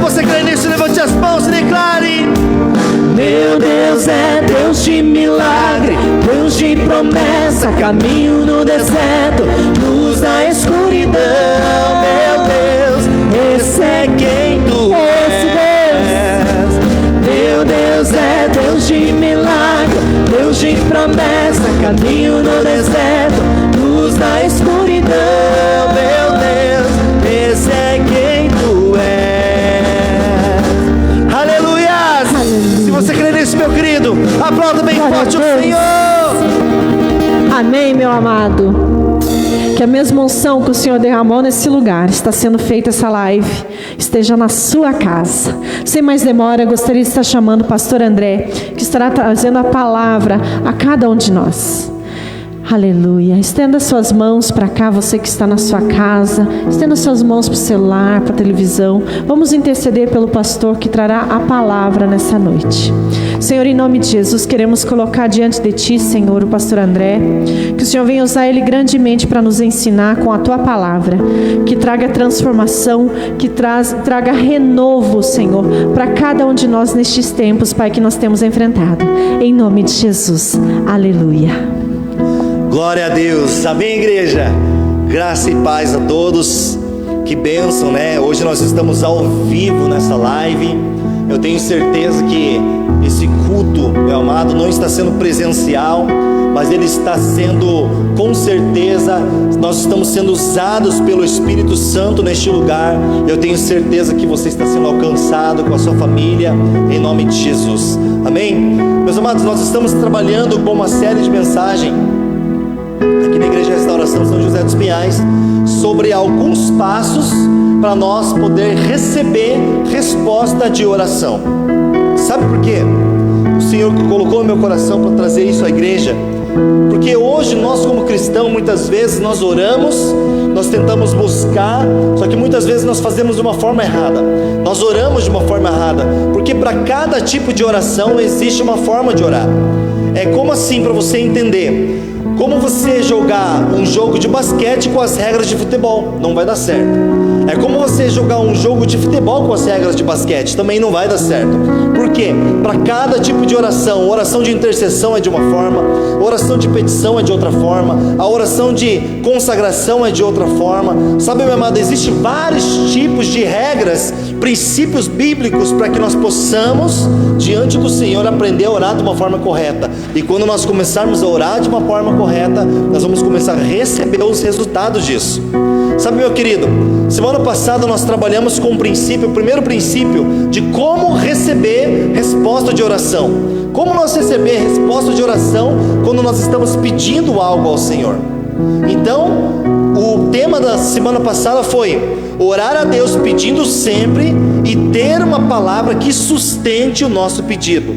você crê nisso, levante as mãos e declare: meu Deus é Deus de milagre, Deus de promessa, caminho no deserto, luz na escuridão. Meu Deus, esse é quem tu és. Meu Deus é Deus de milagre, Deus de promessa, caminho no deserto, luz na escuridão. Meu Deus, esse é quem tu és. Aleluia! Se você crê nisso, meu querido, aplauda bem forte o Senhor. Amém, meu amado. Que a mesma unção que o Senhor derramou nesse lugar, está sendo feita essa live, esteja na sua casa. Sem mais demora, eu gostaria de estar chamando o pastor André, que estará trazendo a palavra a cada um de nós. Aleluia. Estenda suas mãos para cá, você que está na sua casa. Estenda suas mãos para o celular, para a televisão. Vamos interceder pelo pastor que trará a palavra nessa noite. Senhor, em nome de Jesus, queremos colocar diante de Ti, Senhor, o pastor André. Que o Senhor venha usar ele grandemente para nos ensinar com a Tua palavra. Que traga transformação, que traga renovo, Senhor, para cada um de nós nestes tempos, Pai, que nós temos enfrentado. Em nome de Jesus. Aleluia. Glória a Deus, amém, igreja? Graça e paz a todos. Que bênção, né? Hoje nós estamos ao vivo nessa live. Eu tenho certeza que esse culto, meu amado, não está sendo presencial, mas ele está sendo, com certeza, nós estamos sendo usados pelo Espírito Santo neste lugar. Eu tenho certeza que você está sendo alcançado com a sua família, em nome de Jesus, amém? Meus amados, nós estamos trabalhando com uma série de mensagens aqui na Igreja Restauração São José dos Pinhais, sobre alguns passos para nós poder receber resposta de oração. Sabe por quê? O Senhor colocou no meu coração para trazer isso à igreja, porque hoje nós, como cristãos, muitas vezes nós oramos, nós tentamos buscar, só que muitas vezes nós fazemos de uma forma errada. Nós oramos de uma forma errada, porque para cada tipo de oração existe uma forma de orar. É como assim, para você entender? Como você jogar um jogo de basquete com as regras de futebol, não vai dar certo. É como você jogar um jogo de futebol com as regras de basquete, também não vai dar certo. Por quê? Para cada tipo de oração, oração de intercessão é de uma forma, oração de petição é de outra forma, a oração de consagração é de outra forma. Sabe, meu amado, existem vários tipos de regras, princípios bíblicos para que nós possamos, diante do Senhor, aprender a orar de uma forma correta. E quando nós começarmos a orar de uma forma correta, nós vamos começar a receber os resultados disso. Sabe, meu querido, semana passada nós trabalhamos com o primeiro princípio de como receber resposta de oração. Como nós receber resposta de oração quando nós estamos pedindo algo ao Senhor. Então, o tema da semana passada foi orar a Deus pedindo sempre e ter uma palavra que sustente o nosso pedido.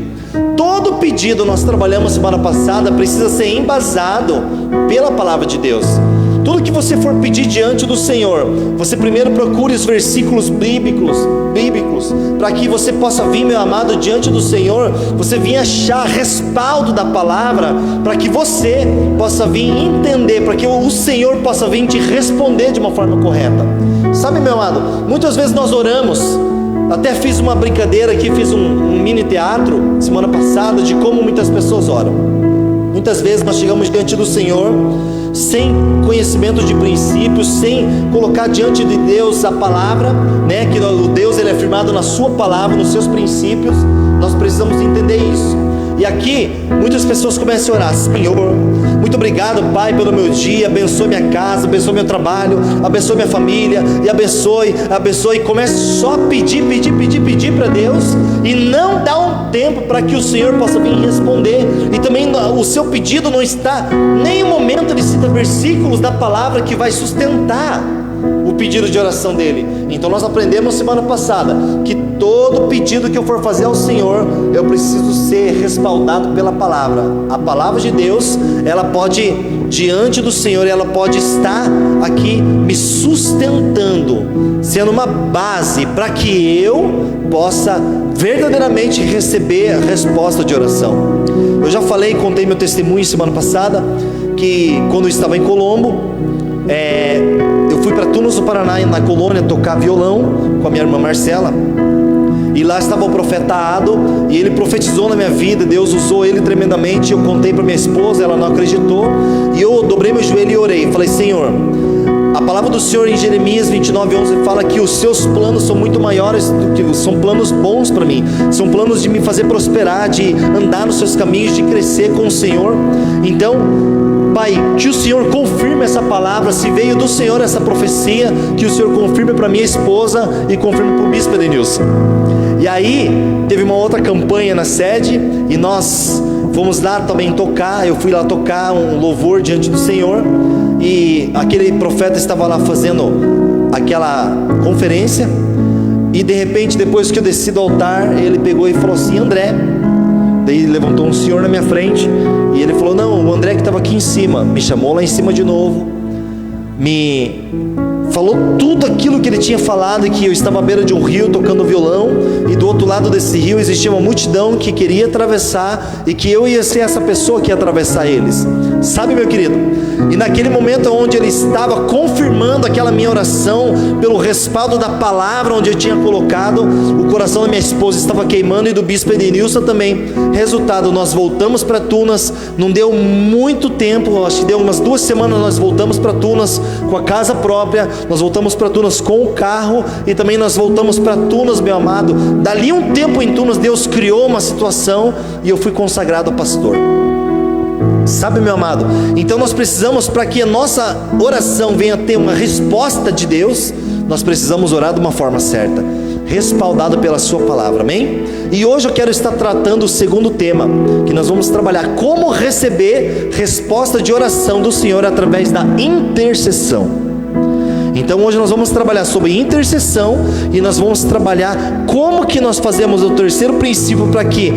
Todo pedido, nós trabalhamos semana passada, precisa ser embasado pela palavra de Deus. Tudo que você for pedir diante do Senhor, você primeiro procure os versículos bíblicos, para que você possa vir, meu amado, diante do Senhor, você vir achar respaldo da palavra, para que você possa vir entender, para que o Senhor possa vir te responder de uma forma correta. Sabe, meu amado, muitas vezes nós oramos, até fiz uma brincadeira aqui, fiz um mini teatro semana passada de como muitas pessoas oram. Muitas vezes nós chegamos diante do Senhor sem conhecimento de princípios, sem colocar diante de Deus a palavra, né? Que o Deus, ele é firmado na sua palavra, nos seus princípios. Nós precisamos entender isso. E aqui, muitas pessoas começam a orar: Senhor, muito obrigado, Pai, pelo meu dia, abençoe minha casa, abençoe meu trabalho, abençoe minha família, e abençoe, e começa só a pedir para Deus, e não dá um tempo para que o Senhor possa vir responder. E também o seu pedido não está, nem um momento ele cita versículos da palavra que vai sustentar o pedido de oração dele. Então nós aprendemos semana passada que todo pedido que eu for fazer ao Senhor, eu preciso ser respaldado pela palavra. A palavra de Deus, ela pode, diante do Senhor, ela pode estar aqui me sustentando, sendo uma base para que eu possa verdadeiramente receber a resposta de oração. Eu já falei, contei meu testemunho semana passada, que quando eu estava em Colombo, eu fui para Tunos do Paraná, na colônia, tocar violão com a minha irmã Marcela. E lá estava o profeta Ado, e ele profetizou na minha vida. Deus usou ele tremendamente. Eu contei para minha esposa, ela não acreditou, e eu dobrei meu joelho e orei. Falei: Senhor, a palavra do Senhor em Jeremias 29:11 fala que os seus planos são muito maiores do que, são planos bons para mim, são planos de me fazer prosperar, de andar nos seus caminhos, de crescer com o Senhor. Então, Pai, que o Senhor confirme essa palavra. Se veio do Senhor essa profecia, que o Senhor confirme para minha esposa e confirme para o bispo Edenilson. E aí, teve uma outra campanha na sede, e nós fomos lá também tocar. Eu fui lá tocar um louvor diante do Senhor, e aquele profeta estava lá fazendo aquela conferência, e de repente, depois que eu desci do altar, ele pegou e falou assim: André. Daí levantou um senhor na minha frente, e ele falou: não, o André que estava aqui em cima. Me chamou lá em cima de novo, me falou tudo aquilo que ele tinha falado, que eu estava à beira de um rio tocando violão, e do outro lado desse rio existia uma multidão que queria atravessar, e que eu ia ser essa pessoa que ia atravessar eles. Sabe, meu querido? E naquele momento onde ele estava confirmando aquela minha oração, pelo respaldo da palavra onde eu tinha colocado, o coração da minha esposa estava queimando, e do bispo Edenilson também. Resultado, nós voltamos para Tunas. Não deu muito tempo, acho que deu umas 2 semanas, nós voltamos para Tunas com a casa própria. Nós voltamos para Tunas com o carro, e também nós voltamos para Tunas, meu amado. Dali um tempo em Tunas, Deus criou uma situação, e eu fui consagrado pastor. Sabe, meu amado? Então nós precisamos, para que a nossa oração venha a ter uma resposta de Deus, nós precisamos orar de uma forma certa, respaldado pela sua palavra, amém? E hoje eu quero estar tratando o segundo tema, que nós vamos trabalhar como receber resposta de oração do Senhor através da intercessão. Então hoje nós vamos trabalhar sobre intercessão, e nós vamos trabalhar como que nós fazemos o terceiro princípio para que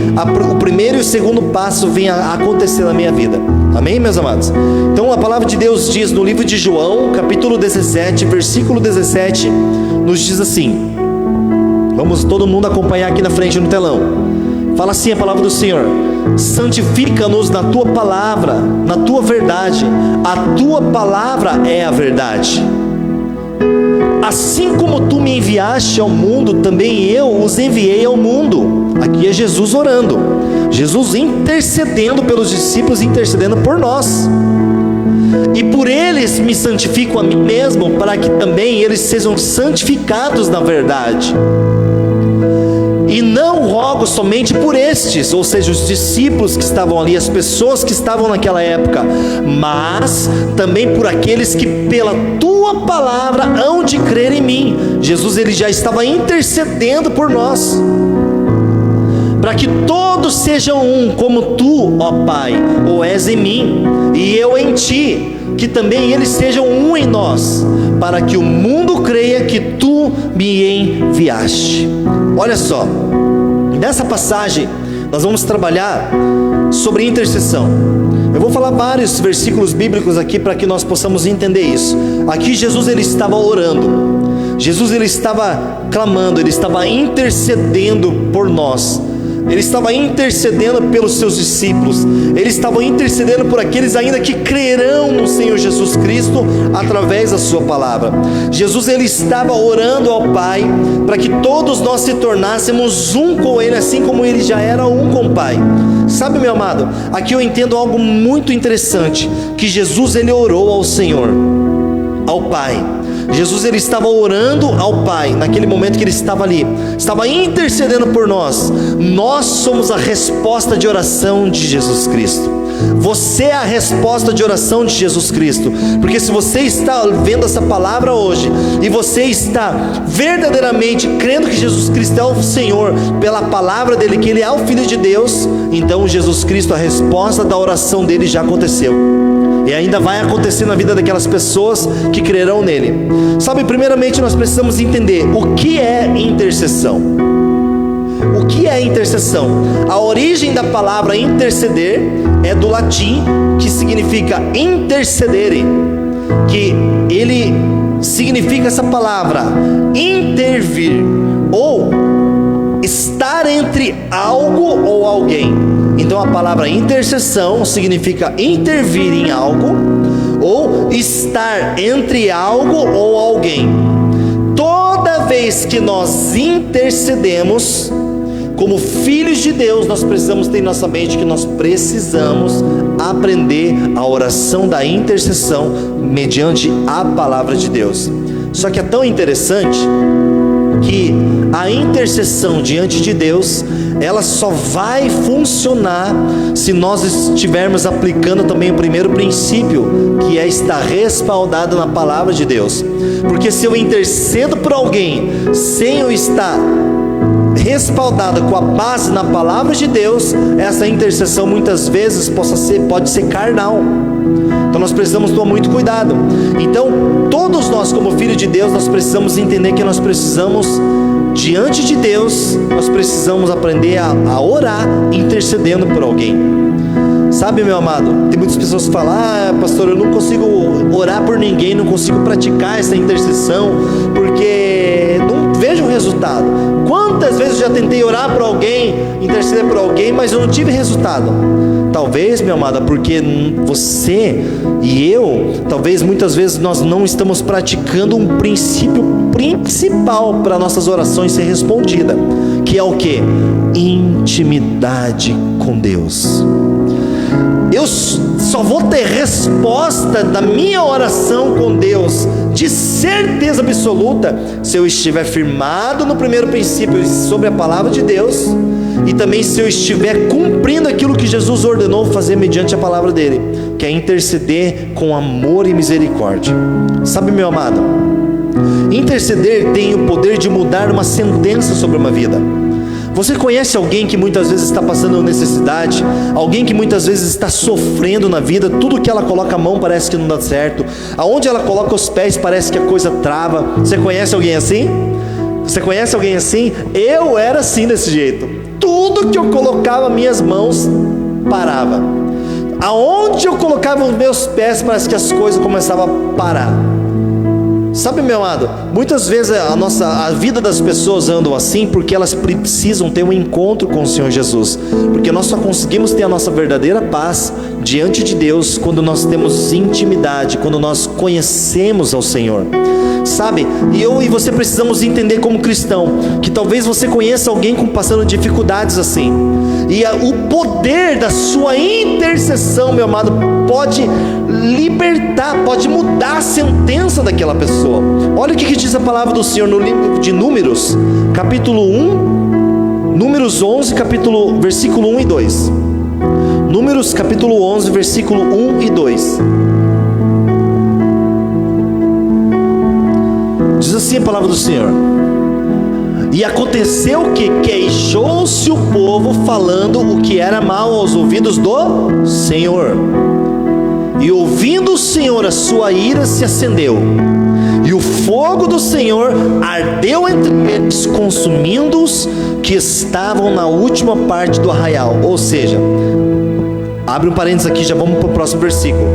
o primeiro e o segundo passo venha a acontecer na minha vida. Amém, meus amados? Então a palavra de Deus diz no livro de João, capítulo 17, versículo 17, nos diz assim. Vamos todo mundo acompanhar aqui na frente no telão. Fala assim a palavra do Senhor: santifica-nos na tua palavra, na tua verdade. A tua palavra é a verdade. Assim como tu me enviaste ao mundo, também eu os enviei ao mundo. Aqui é Jesus orando, Jesus intercedendo pelos discípulos, intercedendo por nós. E por eles me santifico a mim mesmo, para que também eles sejam santificados na verdade. E não rogo somente por estes, ou seja, os discípulos que estavam ali, as pessoas que estavam naquela época, mas também por aqueles que pela tua palavra hão de crer em mim. Jesus, ele já estava intercedendo por nós, para que todos sejam um, como tu, ó Pai, ou és em mim e eu em ti, que também eles sejam um em nós, para que o mundo creia que tu me enviaste. Olha só, nessa passagem nós vamos trabalhar sobre intercessão. Eu vou falar vários versículos bíblicos aqui para que nós possamos entender isso. Aqui Jesus, ele estava orando, Jesus, ele estava clamando, ele estava intercedendo por nós. Ele estava intercedendo pelos seus discípulos, ele estava intercedendo por aqueles ainda que crerão no Senhor Jesus Cristo através da sua palavra. Jesus, ele estava orando ao Pai para que todos nós se tornássemos um com ele, assim como ele já era um com o Pai. Sabe, meu amado, aqui eu entendo algo muito interessante, que Jesus, ele orou ao Senhor, ao Pai. Jesus, ele estava orando ao Pai, naquele momento que ele estava ali, estava intercedendo por nós. Nós somos a resposta de oração de Jesus Cristo. Você é a resposta de oração de Jesus Cristo, porque se você está vendo essa palavra hoje, e você está verdadeiramente crendo que Jesus Cristo é o Senhor, pela palavra dele, que ele é o Filho de Deus, então Jesus Cristo, a resposta da oração dele já aconteceu, e ainda vai acontecer na vida daquelas pessoas que crerão nele. Sabe, primeiramente nós precisamos entender o que é intercessão. O que é intercessão? A origem da palavra interceder é do latim, que significa intercedere, que ele significa essa palavra intervir, ou estar entre algo ou alguém. Então a palavra intercessão significa intervir em algo, ou estar entre algo ou alguém. Toda toda vez que nós intercedemos, como filhos de Deus, nós precisamos ter em nossa mente que nós precisamos aprender a oração da intercessão mediante a palavra de Deus. Só que é tão interessante que a intercessão diante de Deus, ela só vai funcionar se nós estivermos aplicando também o primeiro princípio, que é estar respaldado na palavra de Deus. Porque se eu intercedo por alguém sem eu estar respaldada com a base na palavra de Deus, essa intercessão muitas vezes pode ser carnal. Então nós precisamos tomar muito cuidado. Então todos nós, como filhos de Deus, nós precisamos entender que nós precisamos, diante de Deus, nós precisamos aprender a orar intercedendo por alguém. Sabe, meu amado, tem muitas pessoas que falam: pastor, eu não consigo orar por ninguém, não consigo praticar essa intercessão porque não vejo resultado. Quantas vezes eu já tentei orar por alguém, interceder por alguém, mas eu não tive resultado? Talvez, meu amado, porque você e eu, talvez muitas vezes nós não estamos praticando um princípio principal para nossas orações ser respondida, que é o que? Intimidade com Deus. Eu só vou ter resposta da minha oração com Deus, de certeza absoluta, se eu estiver firmado no primeiro princípio sobre a palavra de Deus, e também se eu estiver cumprindo aquilo que Jesus ordenou fazer mediante a palavra dele, que é interceder com amor e misericórdia. Sabe, meu amado, interceder tem o poder de mudar uma sentença sobre uma vida. Você conhece alguém que muitas vezes está passando necessidade, alguém que muitas vezes está sofrendo na vida, tudo que ela coloca a mão parece que não dá certo, aonde ela coloca os pés parece que a coisa trava? Você conhece alguém assim? Você conhece alguém assim? Eu era assim, desse jeito. Tudo que eu colocava minhas mãos parava. Aonde eu colocava os meus pés parece que as coisas começavam a parar. Sabe, meu amado, muitas vezes a vida das pessoas andam assim porque elas precisam ter um encontro com o Senhor Jesus, porque nós só conseguimos ter a nossa verdadeira paz diante de Deus quando nós temos intimidade, quando nós conhecemos ao Senhor. Sabe, eu e você precisamos entender como cristão, que talvez você conheça alguém passando dificuldades assim, e o poder da sua intercessão, meu amado, pode libertar, pode mudar a sentença daquela pessoa. Olha o que diz a palavra do Senhor no livro de Números, capítulo 1, Números 11, versículo 1 e 2. Números capítulo 11, versículo 1 e 2. Diz assim a palavra do Senhor: e aconteceu que queixou-se o povo falando o que era mal aos ouvidos do Senhor. E ouvindo o Senhor, a sua ira se acendeu, e o fogo do Senhor ardeu entre eles, consumindo-os que estavam na última parte do arraial. Ou seja, abre um parênteses aqui, já vamos para o próximo versículo.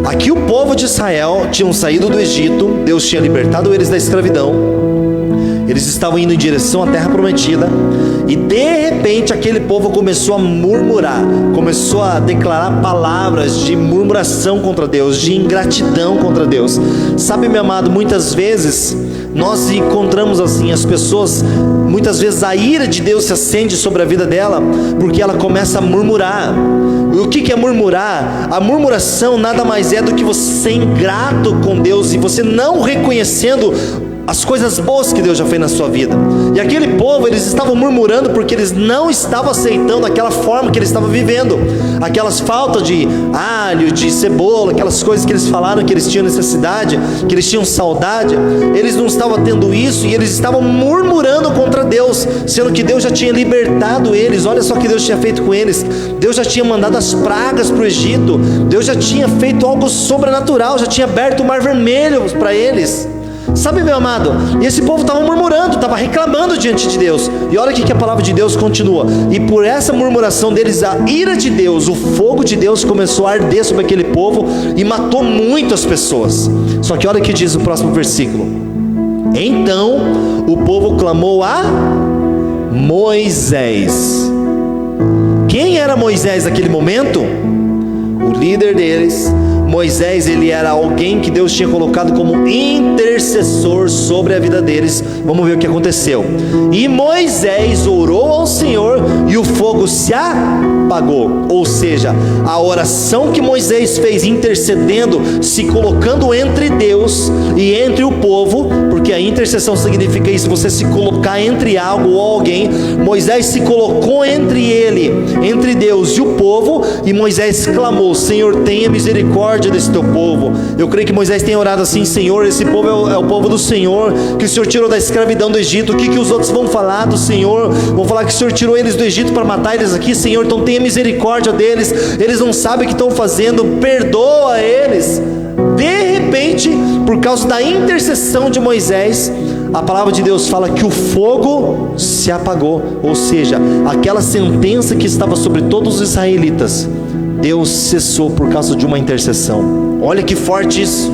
Aqui o povo de Israel tinham saído do Egito, Deus tinha libertado eles da escravidão, eles estavam indo em direção à terra prometida, e de repente aquele povo começou a murmurar, começou a declarar palavras de murmuração contra Deus, de ingratidão contra Deus. Sabe, meu amado, muitas vezes nós encontramos assim as pessoas, muitas vezes a ira de Deus se acende sobre a vida dela, porque ela começa a murmurar. O que é murmurar? A murmuração nada mais é do que você ser ingrato com Deus e você não reconhecendo as coisas boas que Deus já fez na sua vida. E aquele povo, eles estavam murmurando porque eles não estavam aceitando aquela forma que eles estavam vivendo, aquelas faltas de alho, de cebola, aquelas coisas que eles falaram que eles tinham necessidade, que eles tinham saudade. Eles não estavam tendo isso e eles estavam murmurando contra Deus, sendo que Deus já tinha libertado eles. Olha só o que Deus tinha feito com eles. Deus já tinha mandado as pragas para o Egito, Deus já tinha feito algo sobrenatural, já tinha aberto o mar vermelho para eles. Sabe, meu amado, e esse povo estava murmurando, estava reclamando diante de Deus. E olha o que a palavra de Deus continua: e por essa murmuração deles, a ira de Deus, o fogo de Deus começou a arder sobre aquele povo e matou muitas pessoas. Só que olha o que diz o próximo versículo: então o povo clamou a Moisés. Quem era Moisés naquele momento? O líder deles. Moisés, ele era alguém que Deus tinha colocado como intercessor sobre a vida deles. Vamos ver o que aconteceu. E Moisés orou ao Senhor e o fogo se apagou. Ou seja, a oração que Moisés fez intercedendo, se colocando entre Deus e entre o povo, porque a intercessão significa isso, você se colocar entre algo ou alguém. Moisés se colocou entre ele, entre Deus e o povo, e Moisés clamou: Senhor, tenha misericórdia desse teu povo. Eu creio que Moisés tenha orado assim: Senhor, esse povo é o povo do Senhor, que o Senhor tirou da escravidão do Egito. O que os outros vão falar do Senhor? Vão falar que o Senhor tirou eles do Egito para matar eles aqui. Senhor, então tenha misericórdia deles, eles não sabem o que estão fazendo, perdoa eles. De repente, por causa da intercessão de Moisés, a palavra de Deus fala que o fogo se apagou. Ou seja, aquela sentença que estava sobre todos os israelitas, Deus cessou por causa de uma intercessão. Olha que forte isso.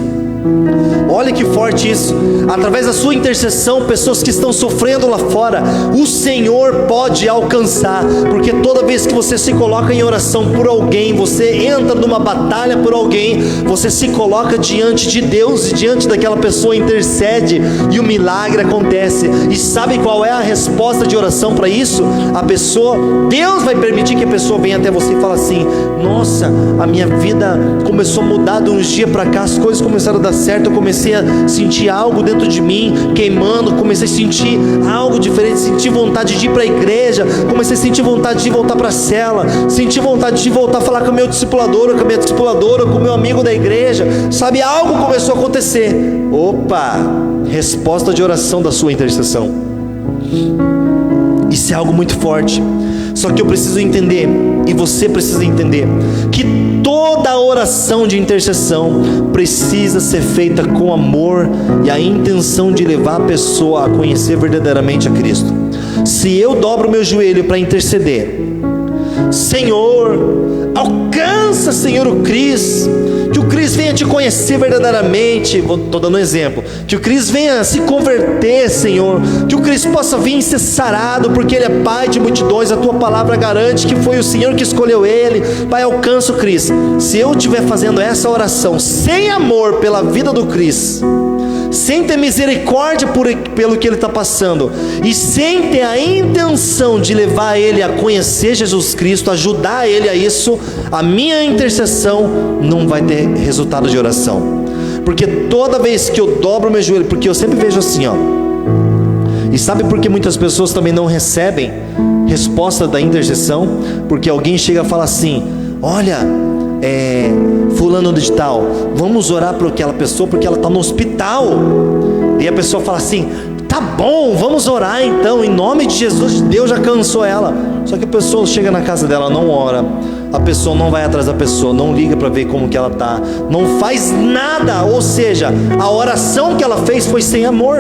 Olha que forte isso. Através da sua intercessão, pessoas que estão sofrendo lá fora, o Senhor pode alcançar. Porque toda vez que você se coloca em oração por alguém, você entra numa batalha por alguém, você se coloca diante de Deus, e diante daquela pessoa intercede, e o milagre acontece. E sabe qual é a resposta de oração para isso? A pessoa, Deus vai permitir que a pessoa venha até você e fale assim: nossa, a minha vida começou a mudar de uns dias para cá, as coisas começaram a dar certo, eu comecei a sentir algo dentro de mim queimando, comecei a sentir algo diferente, senti vontade de ir para a igreja, comecei a sentir vontade de voltar para a cela, senti vontade de voltar a falar com o meu discipulador, com a minha discipuladora, com o meu amigo da igreja, sabe, algo começou a acontecer. Opa, resposta de oração da sua intercessão. Isso é algo muito forte. Só que eu preciso entender, e você precisa entender, que toda oração de intercessão precisa ser feita com amor e a intenção de levar a pessoa a conhecer verdadeiramente a Cristo. Se eu dobro o meu joelho para interceder: Senhor, alcança, Senhor, o Cris, que o Cris venha te conhecer verdadeiramente. Estou dando um exemplo, que o Cris venha se converter, Senhor, que o Cris possa vir ser sarado, porque ele é pai de multidões. A tua palavra garante que foi o Senhor que escolheu ele. Pai, alcança o Cris. Se eu estiver fazendo essa oração sem amor pela vida do Cris, sem ter misericórdia pelo que ele está passando, e sem ter a intenção de levar ele a conhecer Jesus Cristo, ajudar ele a isso, a minha intercessão não vai ter resultado de oração. Porque toda vez que eu dobro o meu joelho, porque eu sempre vejo assim, ó, e sabe por que muitas pessoas também não recebem resposta da intercessão? Porque alguém chega a falar assim: olha, fulano de tal, vamos orar por aquela pessoa porque ela está no hospital. E a pessoa fala assim: tá bom, vamos orar então, em nome de Jesus, Deus já cansou ela. Só que a pessoa chega na casa dela, não ora, a pessoa não vai atrás da pessoa, não liga para ver como que ela está, não faz nada. Ou seja, a oração que ela fez foi sem amor,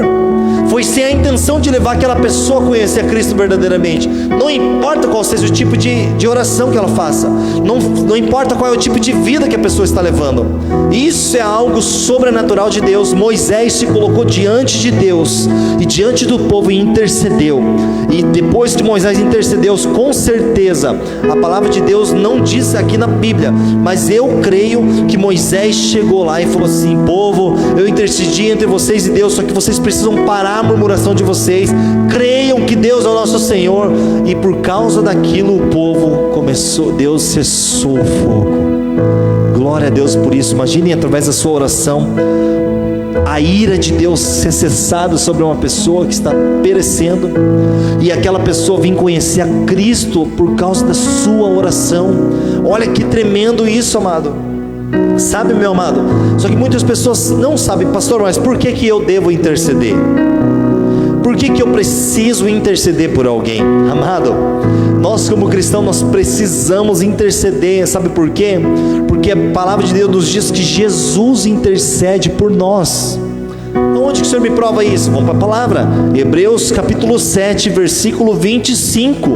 foi sem a intenção de levar aquela pessoa a conhecer a Cristo verdadeiramente. Não importa qual seja o tipo de oração que ela faça, não importa qual é o tipo de vida que a pessoa está levando. Isso é algo sobrenatural de Deus. Moisés se colocou diante de Deus e diante do povo e intercedeu. E depois que Moisés intercedeu, com certeza, a palavra de Deus não diz aqui na Bíblia, mas eu creio que Moisés chegou lá e falou assim: povo, eu intercedi entre vocês e Deus, só que vocês precisam parar a murmuração de vocês, creiam que Deus é o nosso Senhor. E por causa daquilo o povo começou, Deus cessou o fogo. Glória a Deus por isso. Imagine, através da sua oração, a ira de Deus ser cessada sobre uma pessoa que está perecendo, e aquela pessoa vir conhecer a Cristo por causa da sua oração. Olha que tremendo isso, amado. Sabe, meu amado, só que muitas pessoas não sabem: pastor, mas por que eu devo interceder? Por que eu preciso interceder por alguém? Amado, nós como cristãos, nós precisamos interceder. Sabe por quê? Porque a palavra de Deus nos diz que Jesus intercede por nós. Onde que o Senhor me prova isso? Vamos para a palavra, Hebreus capítulo 7, versículo 25.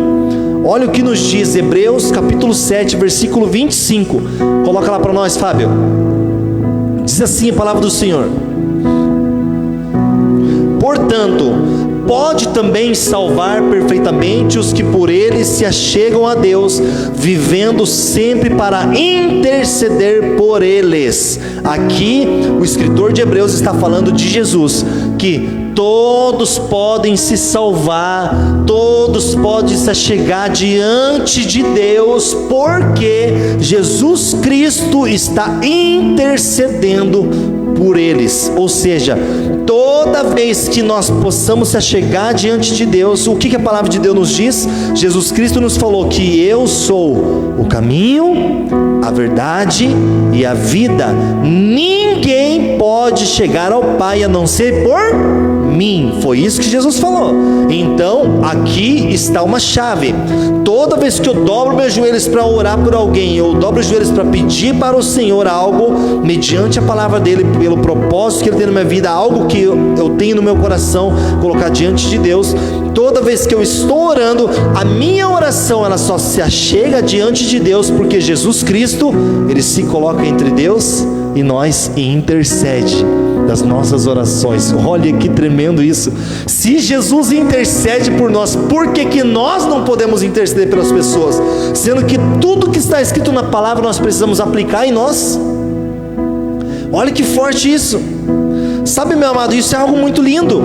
Olha o que nos diz Hebreus capítulo 7, versículo 25. Coloca lá para nós, Fábio. Diz assim a palavra do Senhor: portanto, pode também salvar perfeitamente os que por ele se achegam a Deus, vivendo sempre para interceder por eles. Aqui o escritor de Hebreus está falando de Jesus, que todos podem se salvar, todos podem se achegar diante de Deus, porque Jesus Cristo está intercedendo por eles. Ou seja, toda vez que nós possamos se achegar diante de Deus, o que a palavra de Deus nos diz? Jesus Cristo nos falou que eu sou o caminho, a verdade e a vida. Ninguém pode chegar ao Pai a não ser por mim. Foi isso que Jesus falou. Então aqui está uma chave. Toda vez que eu dobro meus joelhos para orar por alguém, eu dobro os joelhos para pedir para o Senhor algo, mediante a palavra dele, pelo propósito que ele tem na minha vida, algo que eu tenho no meu coração, colocar diante de Deus. Toda vez que eu estou orando, a minha oração ela só se achega diante de Deus, porque Jesus Cristo, ele se coloca entre Deus e nós e intercede das nossas orações. Olha que tremendo isso. Se Jesus intercede por nós, por que nós não podemos interceder pelas pessoas? Sendo que tudo que está escrito na palavra nós precisamos aplicar em nós. Olha que forte isso. Sabe, meu amado, isso é algo muito lindo.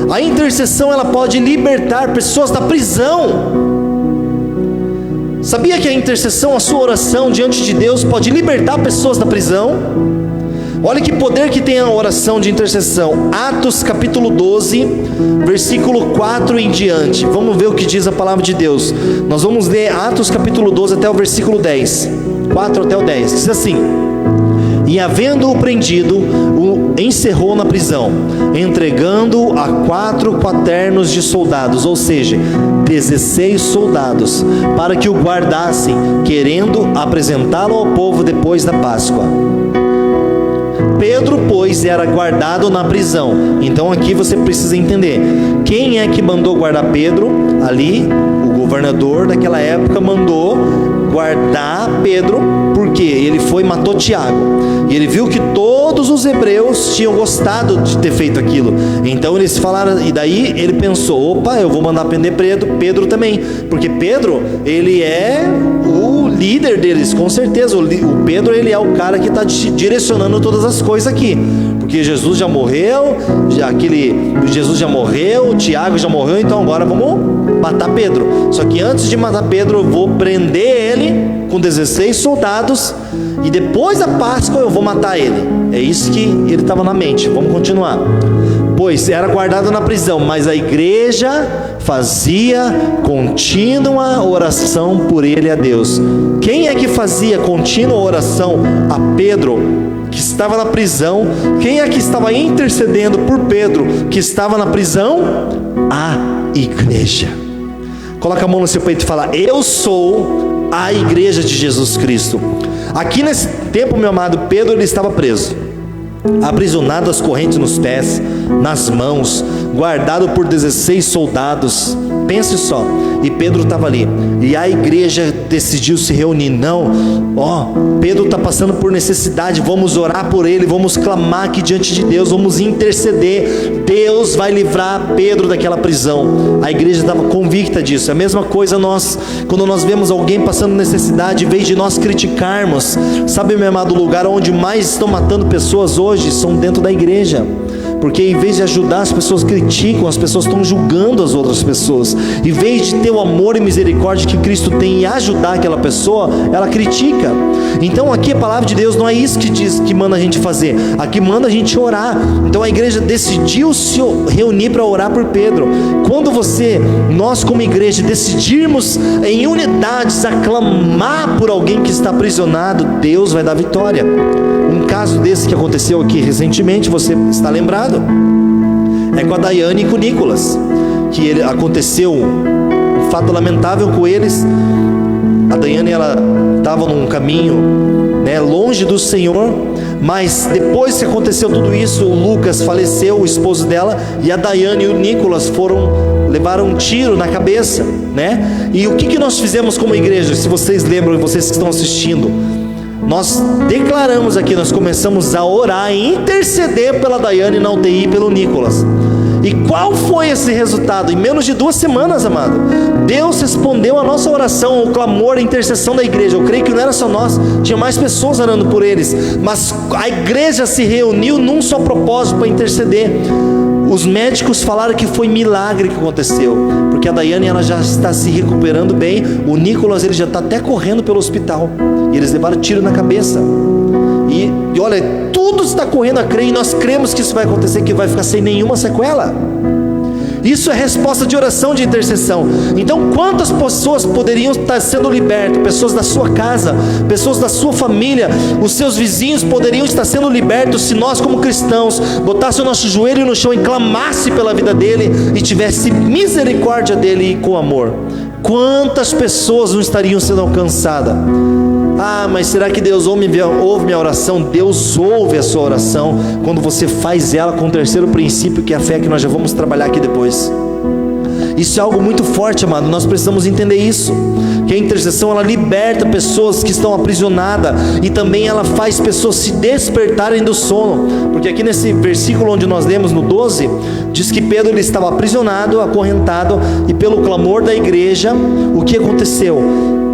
A intercessão ela pode libertar pessoas da prisão. Sabia que a intercessão, a sua oração diante de Deus pode libertar pessoas da prisão? Olha que poder que tem a oração de intercessão. Atos capítulo 12, versículo 4 em diante. Vamos ver o que diz a palavra de Deus. Nós vamos ler Atos capítulo 12 até o versículo 10, 4 até o 10. Diz assim: e havendo-o prendido, o encerrou na prisão, entregando-o a 4 quaternos de soldados, ou seja, 16 soldados, para que o guardassem, querendo apresentá-lo ao povo depois da Páscoa. Pedro, pois, era guardado na prisão. Então aqui você precisa entender, quem é que mandou guardar Pedro? Ali, o governador daquela época mandou guardar Pedro, porque ele foi e matou Tiago, e ele viu que todos os hebreus tinham gostado de ter feito aquilo. Então eles falaram, e daí ele pensou: opa, eu vou mandar prender Pedro também, porque Pedro, ele é o líder deles, com certeza. O Pedro, ele é o cara que está direcionando todas as coisas aqui, porque Jesus já morreu, Jesus já morreu, Tiago já morreu, então agora vamos matar Pedro. Só que antes de matar Pedro, eu vou prender ele com 16 soldados, e depois da Páscoa eu vou matar ele. É isso que ele estava na mente. Vamos continuar. Pois era guardado na prisão, mas a igreja fazia contínua oração por ele a Deus. Quem é que fazia contínua oração a Pedro, que estava na prisão? Quem é que estava intercedendo por Pedro, que estava na prisão? A igreja. Coloca a mão no seu peito e fala: eu sou a igreja de Jesus Cristo. Aqui nesse tempo, meu amado, Pedro ele estava preso, aprisionado, as correntes nos pés, nas mãos, guardado por 16 soldados. Pense só, e Pedro estava ali, e a igreja decidiu se reunir. Não, Pedro está passando por necessidade, vamos orar por ele, vamos clamar aqui diante de Deus, vamos interceder. Deus vai livrar Pedro daquela prisão. A igreja estava convicta disso. É a mesma coisa nós, quando nós vemos alguém passando necessidade, em vez de nós criticarmos, sabe, meu amado, o lugar onde mais estão matando pessoas hoje são dentro da igreja. Porque em vez de ajudar, as pessoas criticam, as pessoas estão julgando as outras pessoas. Em vez de ter o amor e misericórdia que Cristo tem e ajudar aquela pessoa, ela critica. Então aqui a palavra de Deus não é isso que diz, que manda a gente fazer. Aqui manda a gente orar. Então a igreja decidiu se reunir para orar por Pedro. Quando nós como igreja decidirmos em unidades aclamar por alguém que está aprisionado, Deus vai dar vitória. Um caso desse que aconteceu aqui recentemente, você está lembrado? É com a Daiane e com o Nicolas, que aconteceu um fato lamentável com eles. A Daiane, ela estava num caminho, longe do Senhor, mas depois que aconteceu tudo isso, o Lucas faleceu, o esposo dela, e a Daiane e o Nicolas levaram um tiro na cabeça, E o que nós fizemos como igreja? Se vocês lembram, vocês que estão assistindo, nós declaramos aqui, nós começamos a orar e interceder pela Daiane na UTI e pelo Nicolas. E qual foi esse resultado? Em menos de 2 semanas, amado, Deus respondeu a nossa oração, o clamor, a intercessão da igreja. Eu creio que não era só nós, tinha mais pessoas orando por eles, mas a igreja se reuniu num só propósito, para interceder. Os médicos falaram que foi milagre que aconteceu, porque a Daiane, ela já está se recuperando bem. O Nicolas, ele já está até correndo pelo hospital, e eles levaram tiro na cabeça. E olha, tudo está correndo a crer, e nós cremos que isso vai acontecer, que vai ficar sem nenhuma sequela. Isso é resposta de oração, de intercessão. Então quantas pessoas poderiam estar sendo libertas? Pessoas da sua casa, pessoas da sua família, os seus vizinhos poderiam estar sendo libertos, se nós como cristãos botássemos o nosso joelho no chão e clamasse pela vida dele, e tivesse misericórdia dele e com amor. Quantas pessoas não estariam sendo alcançadas? Ah, mas será que Deus ouve minha oração? Deus ouve a sua oração quando você faz ela com o terceiro princípio, que é a fé, que nós já vamos trabalhar aqui depois. Isso é algo muito forte, amado. Nós precisamos entender isso, que a intercessão, ela liberta pessoas que estão aprisionadas, e também ela faz pessoas se despertarem do sono. Porque aqui nesse versículo onde nós lemos, no 12, diz que Pedro, ele estava aprisionado, acorrentado, e pelo clamor da igreja, o que aconteceu?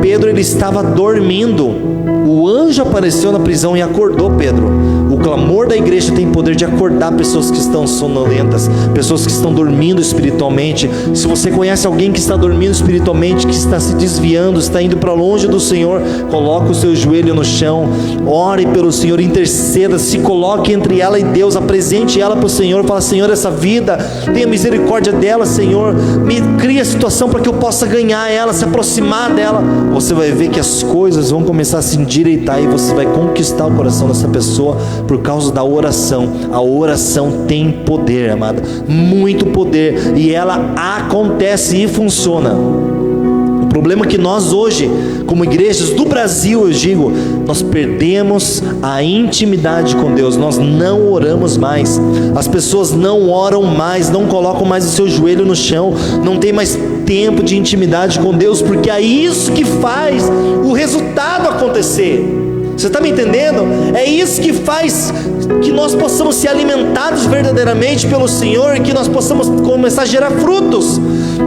Pedro, ele estava dormindo. O anjo apareceu na prisão e acordou Pedro. O clamor da igreja tem poder de acordar pessoas que estão sonolentas, pessoas que estão dormindo espiritualmente. Se você conhece alguém que está dormindo espiritualmente, que está se desviando, está indo para longe do Senhor, coloque o seu joelho no chão, ore pelo Senhor, interceda, se coloque entre ela e Deus, apresente ela para o Senhor, fala: Senhor, essa vida, tenha misericórdia dela, Senhor, me cria a situação para que eu possa ganhar ela, se aproximar dela. Você vai ver que as coisas vão começar a se endireitar, e você vai conquistar o coração dessa pessoa por causa da oração. A oração tem poder, amada, muito poder, e ela acontece e funciona. O problema é que nós hoje, como igrejas do Brasil, eu digo, nós perdemos a intimidade com Deus. Nós não oramos mais, as pessoas não oram mais, não colocam mais o seu joelho no chão, não tem mais tempo de intimidade com Deus, porque é isso que faz o resultado acontecer. Você está me entendendo? É isso que faz que nós possamos ser alimentados verdadeiramente pelo Senhor, e que nós possamos começar a gerar frutos,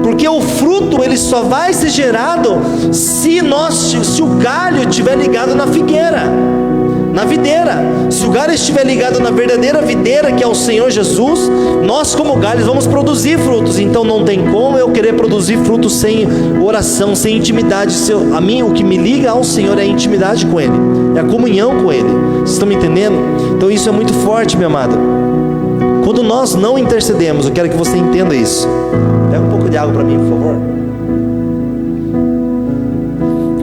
porque o fruto, ele só vai ser gerado se o galho estiver ligado na figueira, na videira. Se o galho estiver ligado na verdadeira videira, que é o Senhor Jesus, nós como galhos vamos produzir frutos. Então não tem como eu querer produzir frutos sem oração, sem intimidade. A mim, o que me liga ao Senhor é a intimidade com Ele, é a comunhão com Ele. Vocês estão me entendendo? Então isso é muito forte, minha amada. Quando nós não intercedemos, eu quero que você entenda isso. Pega um pouco de água para mim, por favor.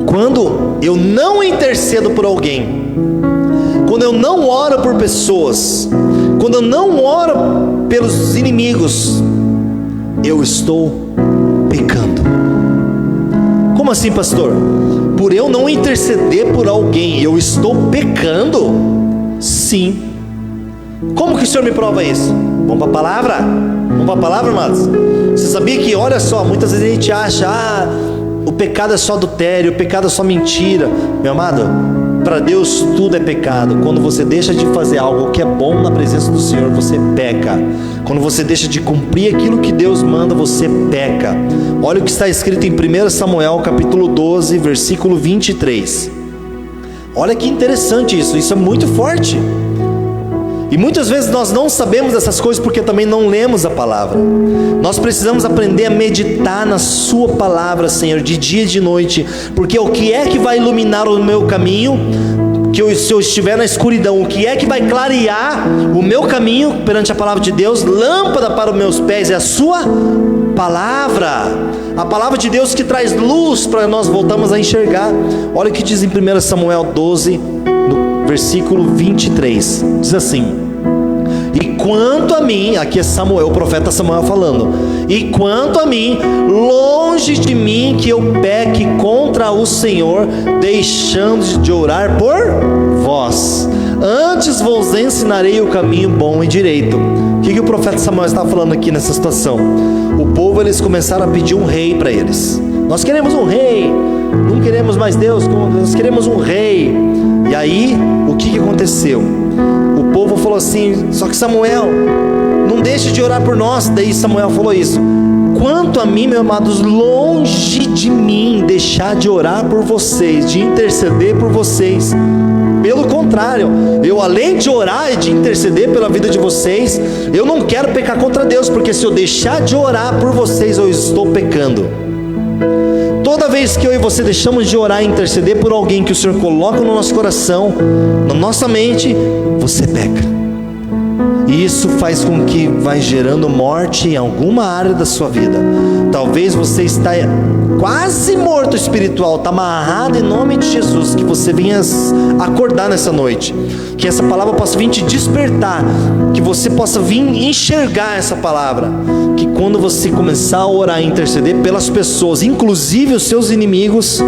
Quando eu não intercedo por alguém, quando eu não oro por pessoas, quando eu não oro pelos inimigos, eu estou pecando. Como assim, pastor? Por eu não interceder por alguém, eu estou pecando? Sim. Como que o Senhor me prova isso? Vamos para a palavra? Vamos para a palavra, amados? Você sabia que, olha só, muitas vezes a gente acha, o pecado é só adultério, o pecado é só mentira. Meu amado, para Deus tudo é pecado. Quando você deixa de fazer algo que é bom na presença do Senhor, você peca. Quando você deixa de cumprir aquilo que Deus manda, você peca. Olha o que está escrito em 1 Samuel capítulo 12, versículo 23. Olha que interessante isso é muito forte. E muitas vezes nós não sabemos dessas coisas porque também não lemos a palavra. Nós precisamos aprender a meditar na sua palavra, Senhor, de dia e de noite, porque o que é que vai iluminar o meu caminho? Se eu estiver na escuridão, o que é que vai clarear o meu caminho perante a palavra de Deus? Lâmpada para os meus pés é a sua palavra. A palavra de Deus que traz luz para nós voltarmos a enxergar. Olha o que diz em 1 Samuel 12, no versículo 23. Diz assim: e quanto a mim, aqui é Samuel, o profeta Samuel falando, e quanto a mim, longe de mim que eu peque contra o Senhor, deixando de orar por vós. Antes vos ensinarei o caminho bom e direito. O que o profeta Samuel está falando aqui nessa situação? O povo, eles começaram a pedir um rei para eles. Nós queremos um rei, não queremos mais Deus, nós queremos um rei. E aí, o que aconteceu? O povo falou assim: só que Samuel, não deixe de orar por nós. Daí Samuel falou isso: quanto a mim, meus amados, longe de mim deixar de orar por vocês, de interceder por vocês. Pelo contrário, eu, além de orar e de interceder pela vida de vocês, eu não quero pecar contra Deus, porque se eu deixar de orar por vocês, eu estou pecando. Toda vez que eu e você deixamos de orar e interceder por alguém que o Senhor coloca no nosso coração, na nossa mente, você peca. E isso faz com que vai gerando morte em alguma área da sua vida. Talvez você está quase morto espiritual, está amarrado em nome de Jesus. Que você venha acordar nessa noite, que essa palavra possa vir te despertar, que você possa vir enxergar essa palavra, que quando você começar a orar e interceder pelas pessoas, inclusive os seus inimigos,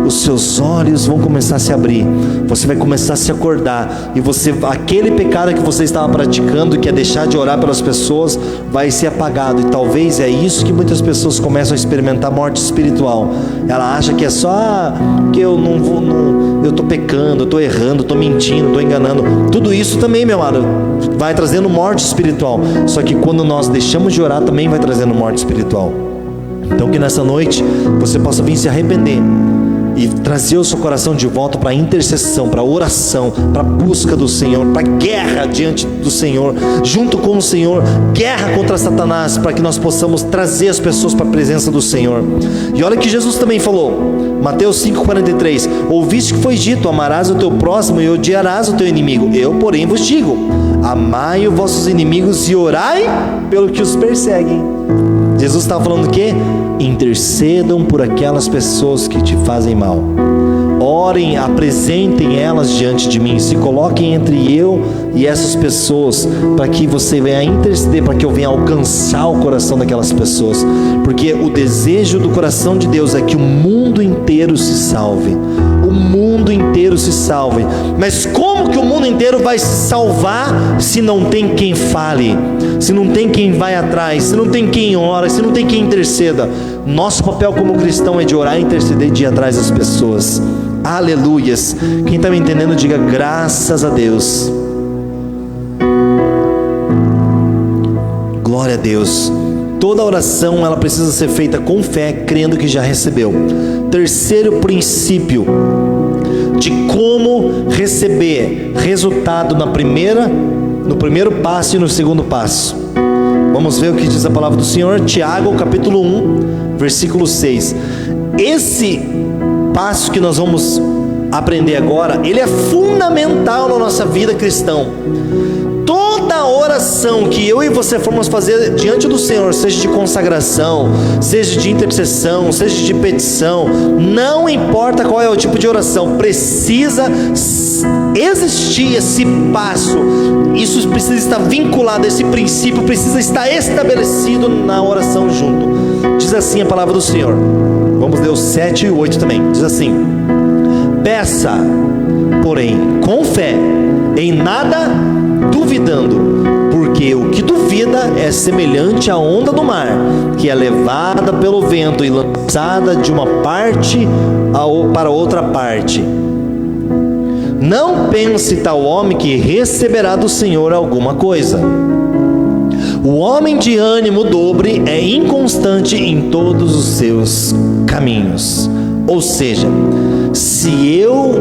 os seus olhos vão começar a se abrir, você vai começar a se acordar, e você, aquele pecado que você estava praticando, que é deixar de orar pelas pessoas, vai ser apagado. E talvez é isso que muitas pessoas começam a experimentar, morte espiritual. Ela acha que é só que eu não vou, eu estou pecando, eu estou errando, estou mentindo, estou enganando. Tudo isso também, meu amado, vai trazendo morte espiritual. Só que quando nós deixamos de orar, também vai trazendo morte espiritual. Então que nessa noite você possa vir se arrepender e trazer o seu coração de volta para a intercessão, para a oração, para a busca do Senhor, para a guerra diante do Senhor, junto com o Senhor, guerra contra Satanás, para que nós possamos trazer as pessoas para a presença do Senhor. E olha que Jesus também falou, Mateus 5,43: ouviste que foi dito, amarás o teu próximo e odiarás o teu inimigo. Eu, porém, vos digo, amai os vossos inimigos e orai pelo que os perseguem. Jesus estava falando o quê? Intercedam por aquelas pessoas que te fazem mal. Orem, apresentem elas diante de mim, se coloquem entre eu e essas pessoas, para que você venha interceder, para que eu venha alcançar o coração daquelas pessoas, porque o desejo do coração de Deus é que o mundo inteiro se salve. O mundo inteiro se salve. Mas como que o mundo inteiro vai se salvar se não tem quem fale, se não tem quem vai atrás, se não tem quem ora, se não tem quem interceda? Nosso papel como cristão é de orar, interceder e de ir atrás das pessoas. Aleluias. Quem está me entendendo, diga graças a Deus. Glória a Deus. Toda oração ela precisa ser feita com fé, crendo que já recebeu. Terceiro princípio de como receber resultado no primeiro passo e no segundo passo. Vamos ver o que diz a palavra do Senhor. Tiago capítulo 1 versículo 6. Esse passo que nós vamos aprender agora, ele é fundamental na nossa vida cristã. Toda oração que eu e você formos fazer diante do Senhor, seja de consagração, seja de intercessão, seja de petição, não importa qual é o tipo de oração, precisa existir esse passo. Isso precisa estar vinculado, esse princípio precisa estar estabelecido na oração junto. Diz assim a palavra do Senhor. Vamos ler o 7 e o 8 também. Diz assim: peça, porém, com fé, em nada duvidando, porque o que duvida é semelhante à onda do mar, que é levada pelo vento e lançada de uma parte para outra parte. Não pense tal homem que receberá do Senhor alguma coisa. O homem de ânimo dobre é inconstante em todos os seus caminhos. Ou seja, se eu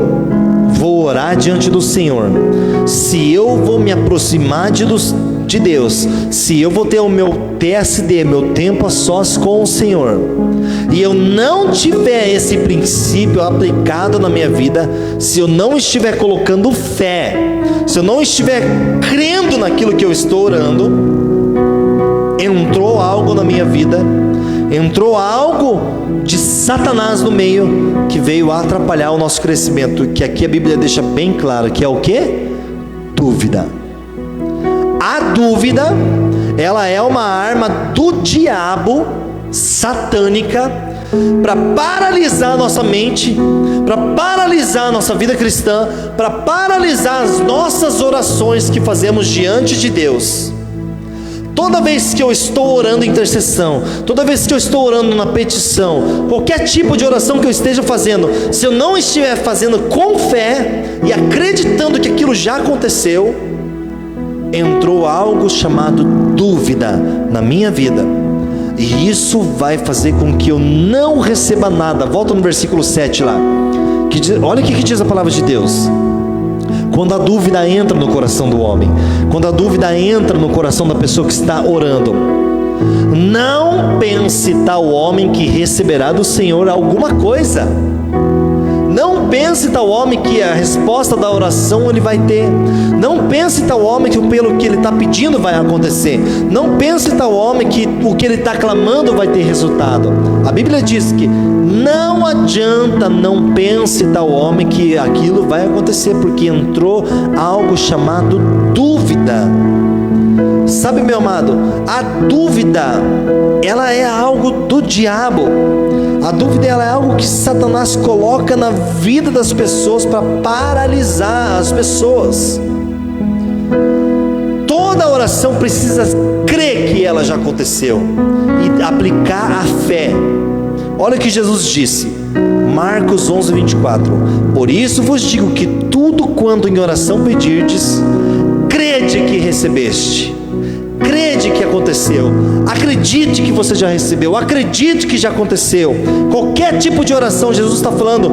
vou orar diante do Senhor, se eu vou me aproximar de Deus, se eu vou ter o meu TSD, meu tempo a sós com o Senhor, e eu não tiver esse princípio aplicado na minha vida, se eu não estiver colocando fé, se eu não estiver crendo naquilo que eu estou orando, entrou algo na minha vida, entrou algo de Satanás no meio, que veio atrapalhar o nosso crescimento, que aqui a Bíblia deixa bem claro, que é o que? Dúvida. A dúvida, ela é uma arma do diabo, satânica, para paralisar a nossa mente, para paralisar a nossa vida cristã, para paralisar as nossas orações que fazemos diante de Deus. Toda vez que eu estou orando em intercessão, toda vez que eu estou orando na petição, qualquer tipo de oração que eu esteja fazendo, se eu não estiver fazendo com fé e acreditando que aquilo já aconteceu, entrou algo chamado dúvida na minha vida, e isso vai fazer com que eu não receba nada. Volta no versículo 7 lá, que diz, olha o que diz a palavra de Deus. Quando a dúvida entra no coração do homem, quando a dúvida entra no coração da pessoa que está orando, não pense tal homem que receberá do Senhor alguma coisa. Não pense tal homem que a resposta da oração ele vai ter. Não pense tal homem que pelo que ele está pedindo vai acontecer. Não pense tal homem que o que ele está clamando vai ter resultado. A Bíblia diz que não adianta, não pense tal homem que aquilo vai acontecer, porque entrou algo chamado dúvida. Sabe, meu amado, a dúvida, ela é algo do diabo. A dúvida, ela é algo que Satanás coloca na vida das pessoas para paralisar as pessoas. Toda oração precisa crer que ela já aconteceu e aplicar a fé. Olha o que Jesus disse, Marcos 11:24: por isso vos digo que tudo quanto em oração pedirdes, crede que recebeste. Crede que aconteceu, acredite que você já recebeu, acredite que já aconteceu. Qualquer tipo de oração, Jesus está falando,